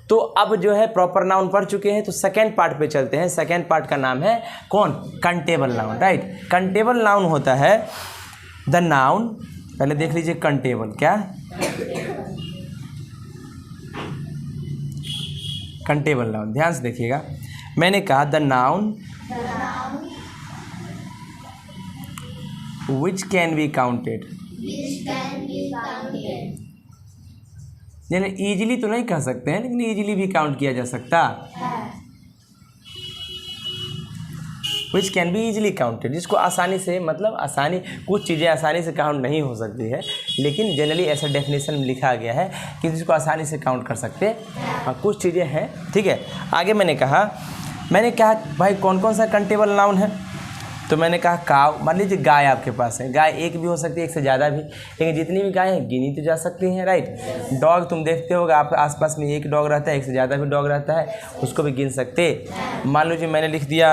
तो अब जो है प्रॉपर नाउन पढ़ चुके हैं, तो सेकेंड पार्ट पे चलते हैं। सेकेंड पार्ट का नाम है कौन? Countable noun, right. Countable noun होता है द नाउन, पहले देख लीजिए काउंटेबल क्या? काउंटेबल नाउन, ध्यान से देखिएगा, मैंने कहा the noun which can be counted. यानी ईजिली तो नहीं कह सकते हैं, लेकिन ईजिली भी काउंट किया जा सकता है। Which can be easily counted, जिसको आसानी से, मतलब आसानी, कुछ चीज़ें आसानी से काउंट नहीं हो सकती है, लेकिन जनरली ऐसा डेफिनेशन में लिखा गया है कि जिसको आसानी से काउंट कर सकते हैं, कुछ चीज़ें हैं, ठीक है। आगे मैंने कहा भाई कौन कौन सा काउंटेबल नाउन है? तो मैंने कहा काव, मान लीजिए गाय आपके पास है, गाय एक भी हो सकती है, एक से ज़्यादा भी, लेकिन जितनी भी गाय हैं गिनी तो जा सकती हैं, राइट। डॉग तुम देखते होगा, आप आसपास में एक डॉग रहता है, एक से ज़्यादा भी डॉग रहता है, उसको भी गिन सकते। मान लीजिए मैंने लिख दिया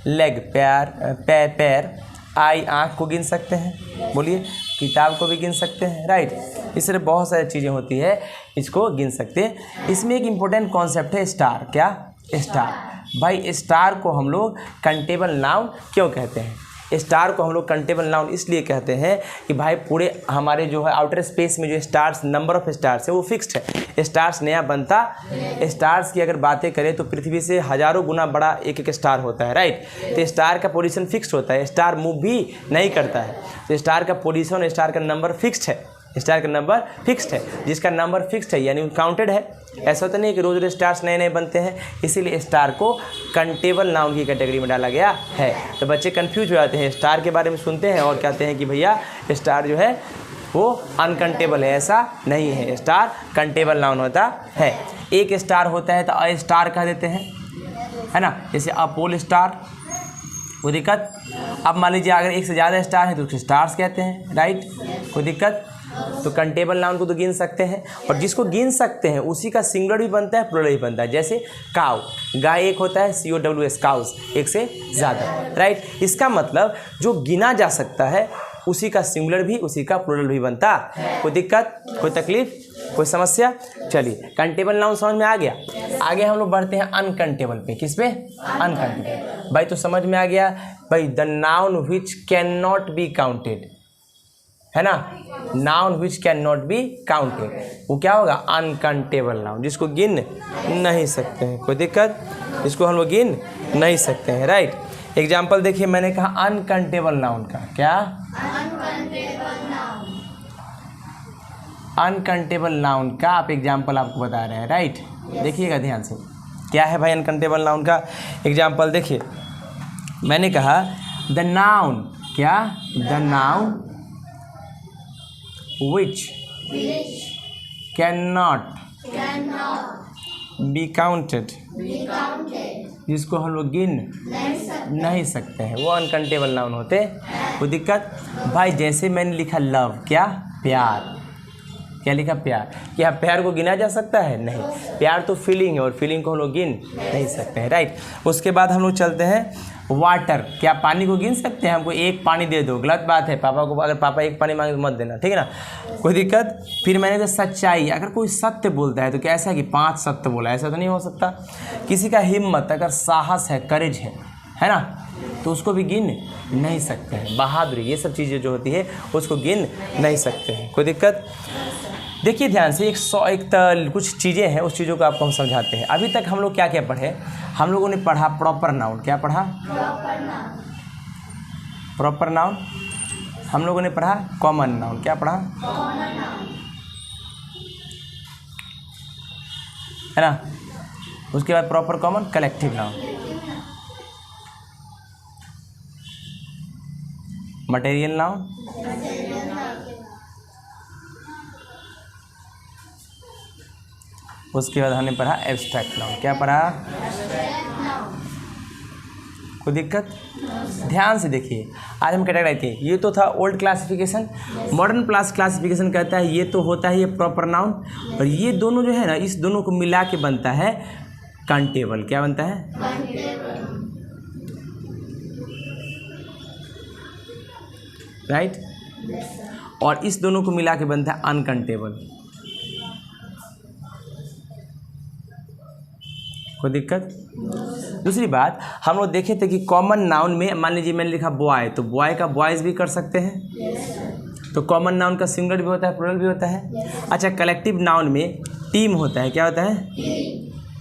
लेग, पैर, आई आँख को गिन सकते हैं, बोलिए, किताब को भी गिन सकते हैं, राइट। इस तरह बहुत सारी चीज़ें होती है, इसको गिन सकते हैं। इसमें एक इम्पोर्टेंट कॉन्सेप्ट है स्टार, क्या? स्टार। भाई स्टार को हम लोग काउंटेबल नाउन क्यों कहते हैं? स्टार को हम लोग काउंटेबल नाउन इसलिए कहते हैं कि भाई पूरे हमारे जो है आउटर स्पेस में जो स्टार्स, नंबर ऑफ स्टार्स है वो फिक्स्ड है, स्टार्स नया बनता। स्टार्स की अगर बातें करें तो पृथ्वी से हज़ारों गुना बड़ा एक एक स्टार होता है, राइट। तो स्टार का पोजीशन फिक्स्ड होता है, स्टार मूव भी नहीं करता है, तो स्टार का पोजीशन, स्टार का नंबर फिक्स्ड है, स्टार का नंबर फिक्स्ड है। जिसका नंबर फिक्स्ड है यानी काउंटेड है। ऐसा होता नहीं कि रोज रोज स्टार्स नए नए बनते हैं, इसीलिए स्टार को काउंटेबल नाउन की कैटेगरी में डाला गया है। तो बच्चे कंफ्यूज हो जाते हैं, स्टार के बारे में सुनते हैं और कहते हैं कि भैया स्टार जो है वो अनकाउंटेबल है, ऐसा नहीं है, स्टार काउंटेबल नाउन होता है। एक स्टार होता है तो अ स्टार कह देते हैं, है ना, जैसे अपोल स्टार, कोई दिक्कत? अब मान लीजिए अगर एक से ज़्यादा स्टार है तो उसको स्टार्स कहते हैं, राइट, कोई दिक्कत? तो काउंटेबल नाउन को तो गिन सकते हैं, और जिसको गिन सकते हैं उसी का सिंगुलर भी बनता है, प्लूरल भी बनता है। जैसे काव, गाय एक होता है, COWS, काउस, एक से ज़्यादा, राइट। इसका मतलब जो गिना जा सकता है उसी का सिंगुलर भी, उसी का प्लूरल भी बनता है। कोई दिक्कत, कोई तकलीफ, कोई समस्या? चलिए, काउंटेबल नाउन समझ में आ गया। आगे हम लोग बढ़ते हैं अनकाउंटेबल पे। किस पे? अनकाउंटेबल। भाई तो समझ में आ गया भाई, the noun which can not be counted, है ना, noun which can not be counted, वो क्या होगा? अनकाउंटेबल नाउन, जिसको गिन नहीं सकते हैं। कोई दिक्कत? इसको हम लोग गिन नहीं सकते हैं, राइट। एग्जाम्पल देखिए, मैंने कहा अनकाउंटेबल नाउन का, क्या? अनकाउंटेबल नाउन का आप एग्जाम्पल आपको बता रहे हैं, राइट। देखिएगा ध्यान से, क्या है भाई अनकाउंटेबल नाउन का एग्जाम्पल? देखिए, मैंने कहा द नाउन, क्या? The noun which cannot be counted, जिसको हम लोग गिन नहीं सकते हैं, वो अनकाउंटेबल नाउन होते। कोई दिक्कत? भाई जैसे मैंने लिखा लव, क्या? प्यार, क्या लिखा? प्यार। क्या प्यार को गिना जा सकता है? नहीं, प्यार तो फीलिंग है और फीलिंग को हम लोग गिन नहीं सकते हैं, राइट। उसके बाद हम लोग चलते हैं वाटर, क्या पानी को गिन सकते हैं? हमको एक पानी दे दो, गलत बात है, पापा को, अगर पापा एक पानी मांगे तो मत देना, ठीक है ना, कोई दिक्कत। फिर मैंने कहा सच्चाई, अगर कोई सत्य बोलता है तो क्या ऐसा है कि 5 सत्य बोला, ऐसा तो नहीं हो सकता। किसी का हिम्मत, अगर साहस है, करेज है ना, तो उसको भी गिन नहीं सकते हैं। बहादुरी, ये सब चीज़ें जो होती है उसको गिन नहीं सकते हैं। कोई दिक्कत? देखिए ध्यान से, कुछ चीज़ें हैं, उस चीज़ों को आपको हम समझाते हैं। अभी तक हम लोग क्या क्या पढ़े? हम लोगों ने पढ़ा प्रॉपर नाउन। क्या पढ़ा? Proper noun. हम लोगों ने पढ़ा कॉमन नाउन। क्या पढ़ा? है ना। उसके बाद proper common collective noun, material noun, उसके बाद हमने पढ़ा एब्स्ट्रैक्ट नाउन। क्या पढ़ा? कोई दिक्कत? ध्यान से देखिए, आज हम कैटेगराइज थे। ये तो था ओल्ड क्लासिफिकेशन। मॉडर्न क्लासिफिकेशन कहता है ये तो होता है ये प्रॉपर नाउन, और ये दोनों जो है ना, इस दोनों को मिला के बनता है काउंटेबल। क्या बनता है? राइट। और इस दोनों को मिला के बनता है अनकाउंटेबल। कोई दिक्कत? दूसरी बात, हम लोग देखे थे कि कॉमन नाउन में मान लीजिए मैंने लिखा बॉय, तो बॉय का बॉयज़ भी कर सकते हैं। तो कॉमन नाउन का सिंगुलर भी होता है, प्लूरल भी होता है। अच्छा, कलेक्टिव नाउन में टीम होता है। क्या होता है?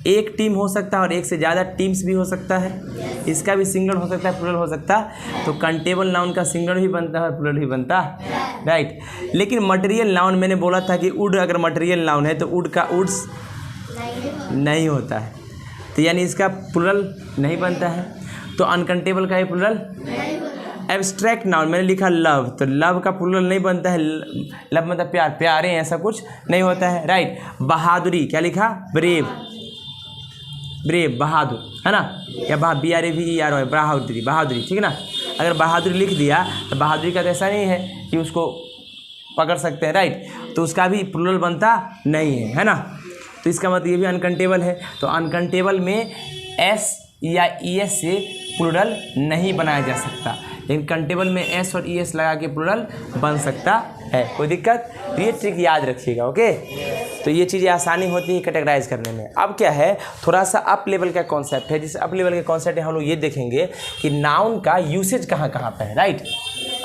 एक टीम हो सकता है और एक से ज़्यादा टीम्स भी हो सकता है। इसका भी सिंगल हो सकता है, प्लूरल हो सकता है। तो काउंटेबल नाउन का सिंगल भी बनता है और प्लूरल भी बनता है, राइट। लेकिन मटेरियल नाउन मैंने बोला था कि वुड अगर मटेरियल नाउन है तो वुड का वुड्स नहीं होता है, तो यानी इसका प्लूरल नहीं बनता है। तो अनकाउंटेबल का ही प्लूरल। एब्स्ट्रैक्ट नाउन मैंने लिखा लव, तो लव का प्लूरल नहीं बनता है। लव मतलब प्यार, प्यारे ऐसा कुछ नहीं होता है, राइट। बहादुरी क्या लिखा? ब्रेव, ब्रेव बहादुर, है ना। या BRAVER बहादुरी, बहादुरी, ठीक है ना। अगर बहादुरी लिख दिया तो बहादुरी का तो ऐसा नहीं है कि उसको पकड़ सकते हैं, राइट। तो उसका भी प्लूरल बनता नहीं है ना। तो इसका मतलब ये भी अनकाउंटेबल है। तो अनकाउंटेबल में S या ES से प्लूरल नहीं बनाया जा सकता, लेकिन काउंटेबल में S और ES लगा के प्लूरल बन सकता है। कोई दिक्कत? तो ये ट्रिक याद रखिएगा, ओके। तो ये चीज़ें आसानी होती है कैटेगराइज करने में। अब क्या है, थोड़ा सा अप लेवल का कॉन्सेप्ट है। जिस अप लेवल के कॉन्सेप्ट है हम लोग ये देखेंगे कि नाउन का यूसेज कहाँ कहाँ पे है, राइट।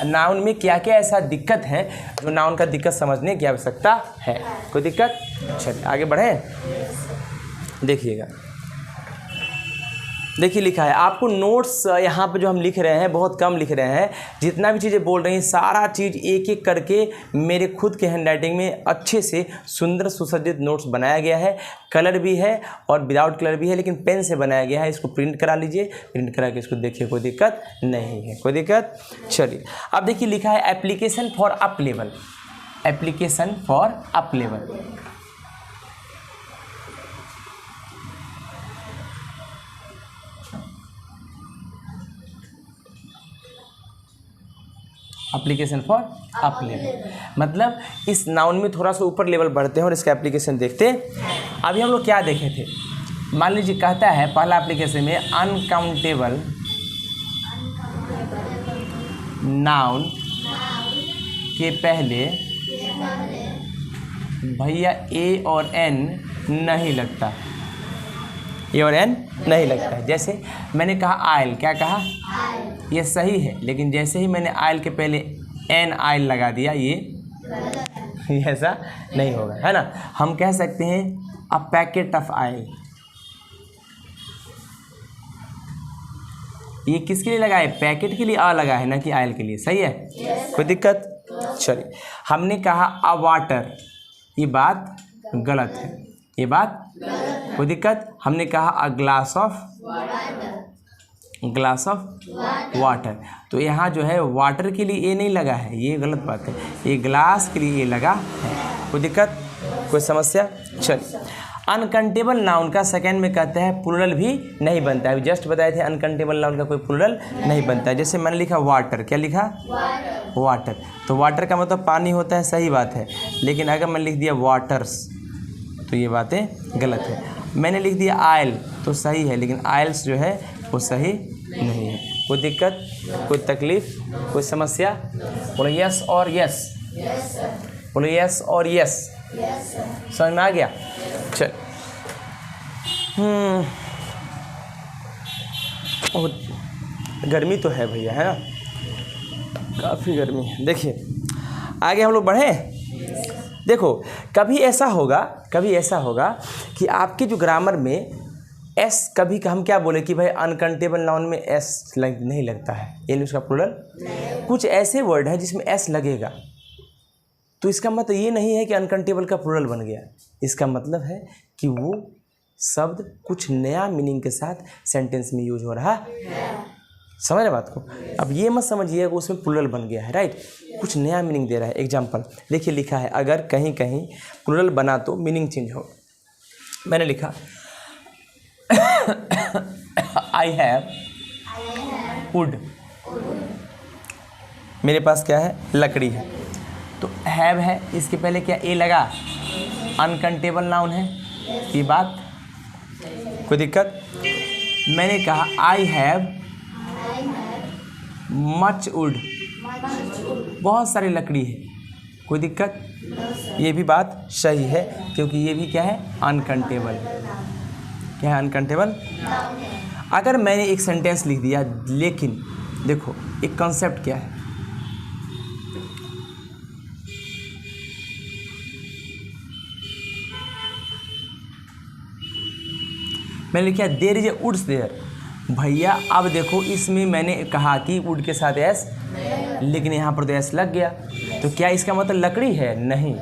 नाउन में क्या क्या ऐसा दिक्कत है जो नाउन का दिक्कत समझने की आवश्यकता है। कोई दिक्कत? चलिए आगे बढ़ें। देखिएगा, देखिए लिखा है आपको नोट्स यहाँ पे जो हम लिख रहे हैं बहुत कम लिख रहे हैं। जितना भी चीज़ें बोल रही हैं सारा चीज़ एक एक करके मेरे खुद के हैंडराइटिंग में अच्छे से सुंदर सुसज्जित नोट्स बनाया गया है। कलर भी है और विदाउट कलर भी है, लेकिन पेन से बनाया गया है। इसको प्रिंट करा लीजिए, प्रिंट करा के इसको देखिए, कोई दिक्कत नहीं है। कोई दिक्कत? चलिए अब देखिए लिखा है application for up level. Application for up level, application for up level मतलब इस नाउन में थोड़ा सा ऊपर लेवल बढ़ते हैं और इसका एप्लीकेशन देखते हैं। अभी हम लोग क्या देखे थे, मान लीजिए कहता है पहला एप्लीकेशन में अनकाउंटेबल नाउन के पहले भैया ए और एन नहीं लगता, ए और एन नहीं लगता है। जैसे मैंने कहा आयल, क्या कहा? ये सही है, लेकिन जैसे ही मैंने आयल के पहले एन आयल लगा दिया ये ऐसा नहीं होगा, है ना। हम कह सकते हैं अ पैकेट ऑफ आयल। ये किसके लिए लगा है? पैकेट के लिए आ लगा है, ना कि आयल के लिए। सही है? कोई दिक्कत? चलिए हमने कहा अ वाटर, ये बात गलत है, ये बात कोई दिक्कत। हमने कहा अ ग्लास ऑफ वाटर, तो यहाँ जो है वाटर के लिए ए नहीं लगा है, ये गलत बात है। ये ग्लास के लिए ये लगा है। कोई दिक्कत? कोई समस्या? चलिए अनकाउंटेबल नाउन का सेकंड में कहते हैं प्लूरल भी नहीं बनता है। जस्ट बताए थे अनकाउंटेबल नाउन का कोई प्लूरल नहीं बनता है। जैसे मैंने लिखा वाटर, क्या लिखा? वाटर, तो वाटर का मतलब पानी होता है, सही बात है। लेकिन अगर मैं लिख दिया वाटर्स तो ये बातें गलत है। मैंने लिख दिया आयल तो सही है, लेकिन आयल्स जो है वो सही नहीं है। कोई दिक्कत? कोई तकलीफ? कोई समस्या? बोलो यस और यस, बोलो यस और यस। समझ में आ गया? चल गर्मी तो है भैया, है ना, काफ़ी गर्मी है। देखिए आगे हम लोग बढ़ें। देखो कभी ऐसा होगा कि आपके जो ग्रामर में एस कभी हम क्या बोले कि भाई अनकाउंटेबल नाउन में एस नहीं लगता है, यानी उसका प्लूरल। कुछ ऐसे वर्ड है जिसमें एस लगेगा, तो इसका मतलब ये नहीं है कि अनकाउंटेबल का प्लूरल बन गया। इसका मतलब है कि वो शब्द कुछ नया मीनिंग के साथ सेंटेंस में यूज हो रहा है। समझ रहे बात को? अब ये मत समझिए कि उसमें प्लूरल बन गया है, राइट। कुछ नया मीनिंग दे रहा है। एग्जाम्पल देखिए, लिखा है अगर कहीं कहीं प्लूरल बना तो मीनिंग चेंज हो। मैंने लिखा आई हैव वुड, मेरे पास क्या है, लकड़ी है। तो हैव है, इसके पहले क्या ए लगा, अनकाउंटेबल नाउन है, ये बात कोई दिक्कत। मैंने कहा आई हैव मच वुड, बहुत सारी लकड़ी है, कोई दिक्कत, ये भी बात सही है क्योंकि ये भी क्या है, अनकाउंटेबल। क्या है, अनकाउंटेबल। अगर मैंने एक सेंटेंस लिख दिया, लेकिन देखो एक कॉन्सेप्ट क्या है, मैंने लिखा there is a woods there. भैया अब देखो इसमें मैंने कहा कि वुड के साथ एस, लेकिन यहाँ पर तो एस लग गया, तो क्या इसका मतलब लकड़ी है? नहीं।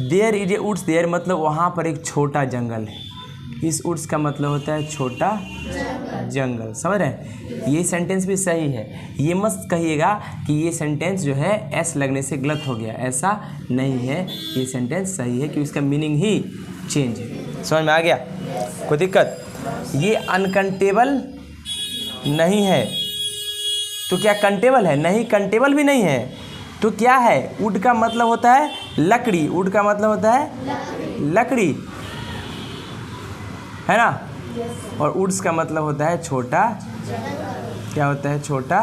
There is a woods there मतलब वहाँ पर एक छोटा जंगल है। इस वुड्स का मतलब होता है छोटा जंगल। समझ रहे हैं? ये सेंटेंस भी सही है। ये मत कहिएगा कि ये सेंटेंस जो है एस लगने से गलत हो गया, ऐसा नहीं है। ये सेंटेंस सही है क्योंकि इसका मीनिंग ही चेंज है। समझ में आ गया? कोई दिक्कत? ये अनकाउंटेबल नहीं है तो क्या कंटेबल है? नहीं, कंटेबल भी नहीं है तो क्या है? वुड का मतलब होता है लकड़ी, वुड का मतलब होता है लकड़ी, है ना। और वुड्स का मतलब होता है छोटा, क्या होता है? छोटा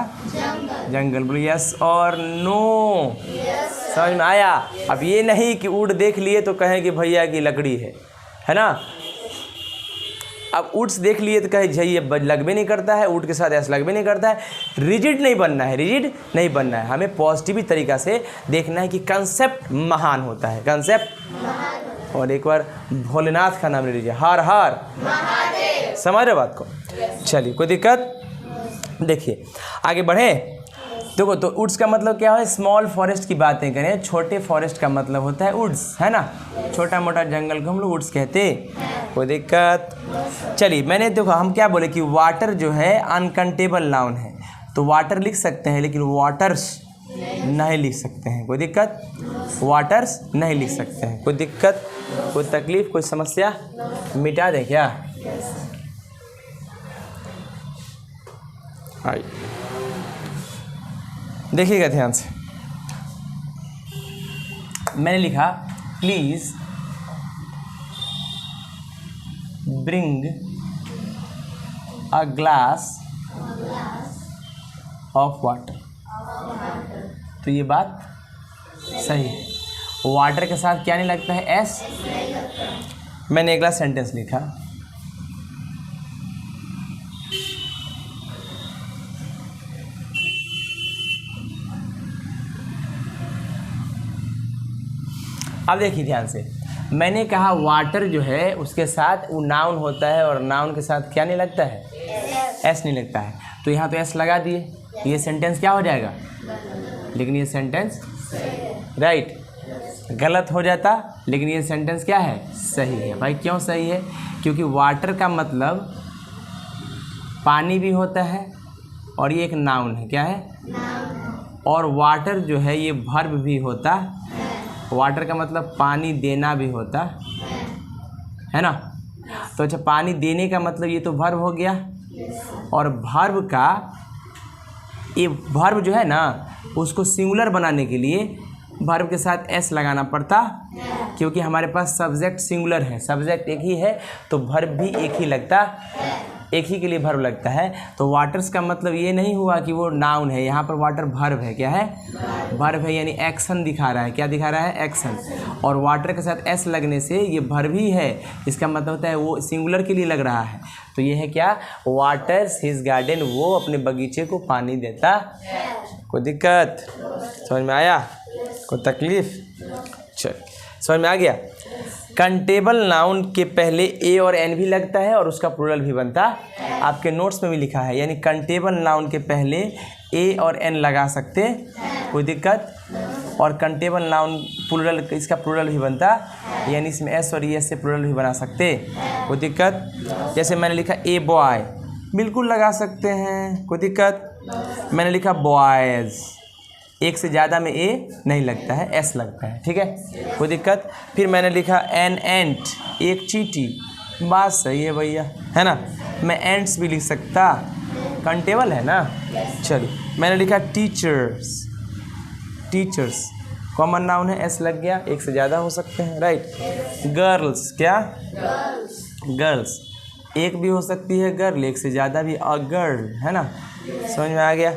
जंगल। बोलो यस और नो। समझ में आया? अब ये नहीं कि वुड देख लिए तो कहें कि भैया की लकड़ी है ना। अब वुड्स देख लिए तो कहे भाई ये लगबे नहीं करता है, वुड के साथ ऐसा लगबे नहीं करता है। रिजिड नहीं बनना है, रिजिड नहीं बनना है। हमें पॉजिटिव तरीका से देखना है कि कंसेप्ट महान होता है, कंसेप्ट। और एक बार भोलेनाथ का नाम ले लीजिए, हर हर महादेव। समझ रहे बात को? चलिए, कोई दिक्कत? देखिए आगे बढ़े। देखो तो वुड्स का मतलब क्या है? स्मॉल फॉरेस्ट की बातें करें, छोटे फॉरेस्ट का मतलब होता है वुड्स, है ना। छोटा मोटा जंगल को हम लोग वुड्स कहते। कोई दिक्कत? चलिए, मैंने देखो हम क्या बोले कि वाटर जो है अनकाउंटेबल नाउन है, तो वाटर लिख सकते हैं लेकिन वाटर्स नहीं लिख सकते हैं। कोई दिक्कत? वाटर्स नहीं लिख सकते हैं। कोई दिक्कत, कोई तकलीफ, कोई समस्या? मिटा दें क्या? आइए देखिएगा ध्यान से। मैंने लिखा please bring a glass of water. तो ये बात सही है। वाटर के साथ क्या नहीं लगता है? एस। मैंने अगला सेंटेंस लिखा अब देखिए ध्यान से। मैंने कहा वाटर जो है उसके साथ वो नाउन होता है और नाउन के साथ क्या नहीं लगता है? एस नहीं लगता है। तो यहाँ तो एस लगा दिए, ये सेंटेंस क्या हो जाएगा? लेकिन ये सेंटेंस राइट गलत हो जाता, लेकिन ये सेंटेंस क्या है? सही है। भाई क्यों सही है? क्योंकि वाटर का मतलब पानी भी होता है और ये एक नाउन है। क्या है? और वाटर जो है ये वर्ब भी होता है। वाटर का मतलब पानी देना भी होता है ना। तो अच्छा, पानी देने का मतलब ये तो वर्ब हो गया, और वर्ब का ये वर्ब जो है ना उसको सिंगुलर बनाने के लिए वर्ब के साथ एस लगाना पड़ता, क्योंकि हमारे पास सब्जेक्ट सिंगुलर है, सब्जेक्ट एक ही है तो वर्ब भी एक ही लगता, एक ही के लिए वर्ब लगता है। तो वाटर्स का मतलब ये नहीं हुआ कि वो नाउन है, यहाँ पर वाटर वर्ब है। क्या है? वर्ब है, यानी एक्शन दिखा रहा है। क्या दिखा रहा है? एक्शन। और वाटर के साथ एस लगने से ये वर्ब ही है, इसका मतलब होता है वो सिंगुलर के लिए लग रहा है। तो ये है क्या? वाटर्स हिज गार्डन, वो अपने बगीचे को पानी देता। कोई दिक्कत? समझ में आया? कोई तकलीफ? चल समझ में आ गया। कंटेबल नाउन के पहले ए और एन भी लगता है और उसका प्लूरल भी बनता है, आपके नोट्स में भी लिखा है। यानी कंटेबल नाउन के पहले ए और एन लगा सकते, कोई दिक्कत। और कंटेबल नाउन प्लूरल, इसका प्लूरल भी बनता, यानी इसमें एस और एस से प्लूरल भी बना सकते, कोई दिक्कत। जैसे मैंने लिखा ए बॉय, बिल्कुल लगा सकते हैं, कोई दिक्कत। मैंने लिखा बॉयज़, एक से ज़्यादा में ए नहीं लगता है, एस लगता है, ठीक है, कोई दिक्कत। फिर मैंने लिखा एन एंट, एक चींटी, बात सही है भैया, है ना। मैं एंट्स भी लिख सकता, कंटेबल है ना। चलिए मैंने लिखा टीचर्स, टीचर्स कॉमन नाउन है, एस लग गया, एक से ज़्यादा हो सकते हैं, राइट। गर्ल्स, क्या गर्ल्स, एक भी हो सकती है गर्ल, एक से ज़्यादा भी अ गर्ल, है ना। समझ में आ गया,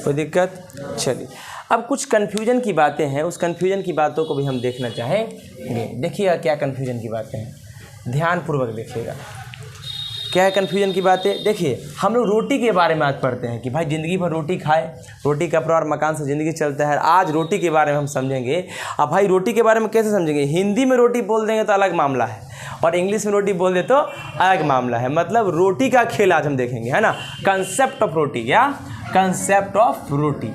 कोई दिक्कत। चलिए अब कुछ कन्फ्यूजन की बातें हैं, उस कन्फ्यूजन की बातों को भी हम देखना चाहेंगे। देखिएगा क्या कन्फ्यूजन की बातें हैं, ध्यानपूर्वक देखिएगा क्या है कन्फ्यूजन की बातें। देखिए हम लोग रोटी के बारे में आज पढ़ते हैं कि भाई ज़िंदगी भर रोटी खाए, रोटी कपड़ा और मकान से ज़िंदगी चलता है। आज रोटी के बारे में हम समझेंगे। अब भाई रोटी के बारे में कैसे समझेंगे, हिंदी में रोटी बोल देंगे तो अलग मामला है, और इंग्लिश में रोटी बोल दे तो अलग मामला है। मतलब रोटी का खेल आज हम देखेंगे, है ना। कंसेप्ट ऑफ रोटी, क्या concept of roti,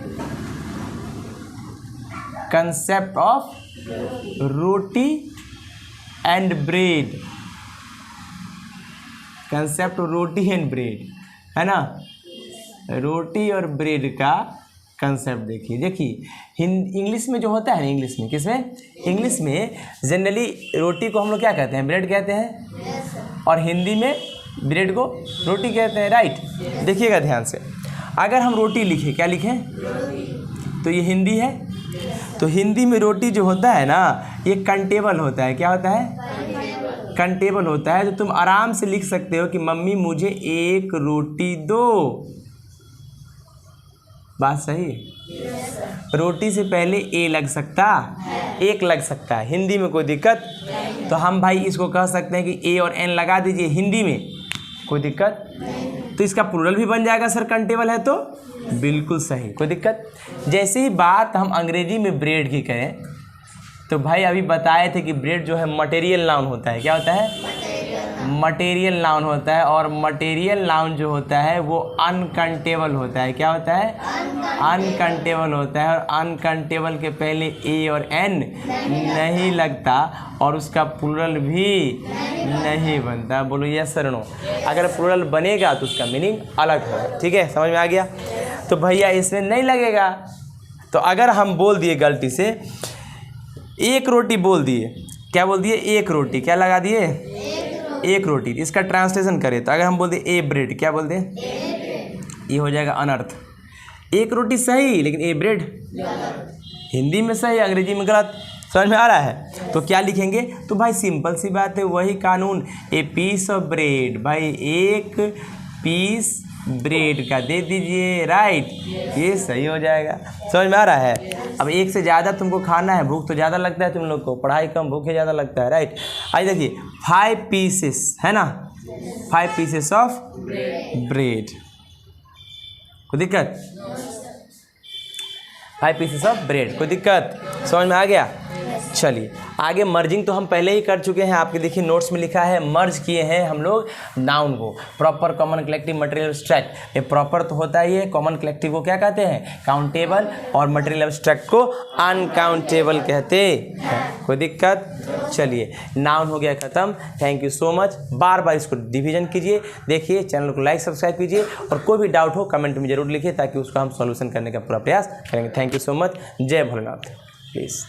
concept of roti and bread, concept roti and bread, है ना। रोटी और ब्रेड का कंसेप्ट देखिए इंग्लिश में जो होता है ना, इंग्लिश में, किसमें, इंग्लिश में जनरली रोटी को हम लोग क्या कहते हैं, ब्रेड कहते हैं, और हिंदी में ब्रेड को रोटी कहते हैं, राइट। देखिएगा ध्यान से, अगर हम रोटी लिखें, क्या लिखें, तो ये हिंदी है, तो हिंदी में रोटी जो होता है ना, ये कंटेबल होता है, क्या होता है, कंटेबल होता है। तो तुम आराम से लिख सकते हो कि मम्मी मुझे एक रोटी दो, बात सही है। रोटी से पहले ए लग सकता, एक लग सकता है, हिंदी में कोई दिक्कत। तो हम भाई इसको कह सकते हैं कि ए और एन लगा दीजिए हिंदी में, कोई दिक्कत। तो इसका प्लूरल भी बन जाएगा सर, कंटेबल है तो, बिल्कुल सही, कोई दिक्कत। जैसे ही बात हम अंग्रेजी में ब्रेड की करें, तो भाई अभी बताए थे कि ब्रेड जो है मटेरियल नाउन होता है, क्या होता है, मटेरियल नाउन होता है। और मटेरियल नाउन जो होता है वो अनकंटेबल होता है, क्या होता है, अनकंटेबल होता है। और अनकंटेबल के पहले ए और एन नहीं लगता, और उसका प्लूरल भी नहीं बनता। बोलो यस सर नो। अगर प्लूरल बनेगा तो उसका मीनिंग अलग होगा, ठीक है, समझ में आ गया। तो भैया इसमें नहीं लगेगा, तो अगर हम बोल दिए गलती से एक रोटी बोल दिए, क्या बोल दिए, एक रोटी, क्या लगा दिए, एक रोटी। इसका ट्रांसलेशन करें तो अगर हम बोल दें ए ब्रेड, क्या बोल दें, ये हो जाएगा अनर्थ। एक रोटी सही, लेकिन ए ब्रेड हिंदी में सही, अंग्रेजी में गलत। समझ में आ रहा है। तो क्या लिखेंगे, तो भाई सिंपल सी बात है, वही कानून, ए पीस ऑफ ब्रेड, भाई एक पीस ब्रेड का दे दीजिए, राइट, ये सही हो जाएगा। समझ में आ रहा है। अब एक से ज़्यादा तुमको खाना है, भूख तो ज़्यादा लगता है तुम लोग को, पढ़ाई कम भूख ज़्यादा लगता है, राइट। आइए देखिए 5 पीसेस, है ना, 5 पीसेस ऑफ ब्रेड, कोई दिक्कत, 5 पीसेस ऑफ ब्रेड, कोई दिक्कत, समझ में आ गया। चलिए आगे मर्जिंग तो हम पहले ही कर चुके हैं, आपके देखिए नोट्स में लिखा है, मर्ज किए हैं हम लोग नाउन को, proper common collective material abstract. ये प्रॉपर तो होता ही है, कॉमन कलेक्टिव को क्या कहते हैं, काउंटेबल, और मटेरियल एब्स्ट्रैक्ट को अनकाउंटेबल कहते हैं, कोई दिक्कत। चलिए नाउन हो गया ख़त्म, थैंक यू सो मच। बार बार इसको डिवीजन कीजिए, देखिए, चैनल को लाइक सब्सक्राइब कीजिए, और कोई भी डाउट हो कमेंट में जरूर लिखिए, ताकि उसका हम सॉल्यूशन करने का पूरा प्रयास करेंगे। थैंक यू सो मच, जय भोलेनाथ। प्लीज़।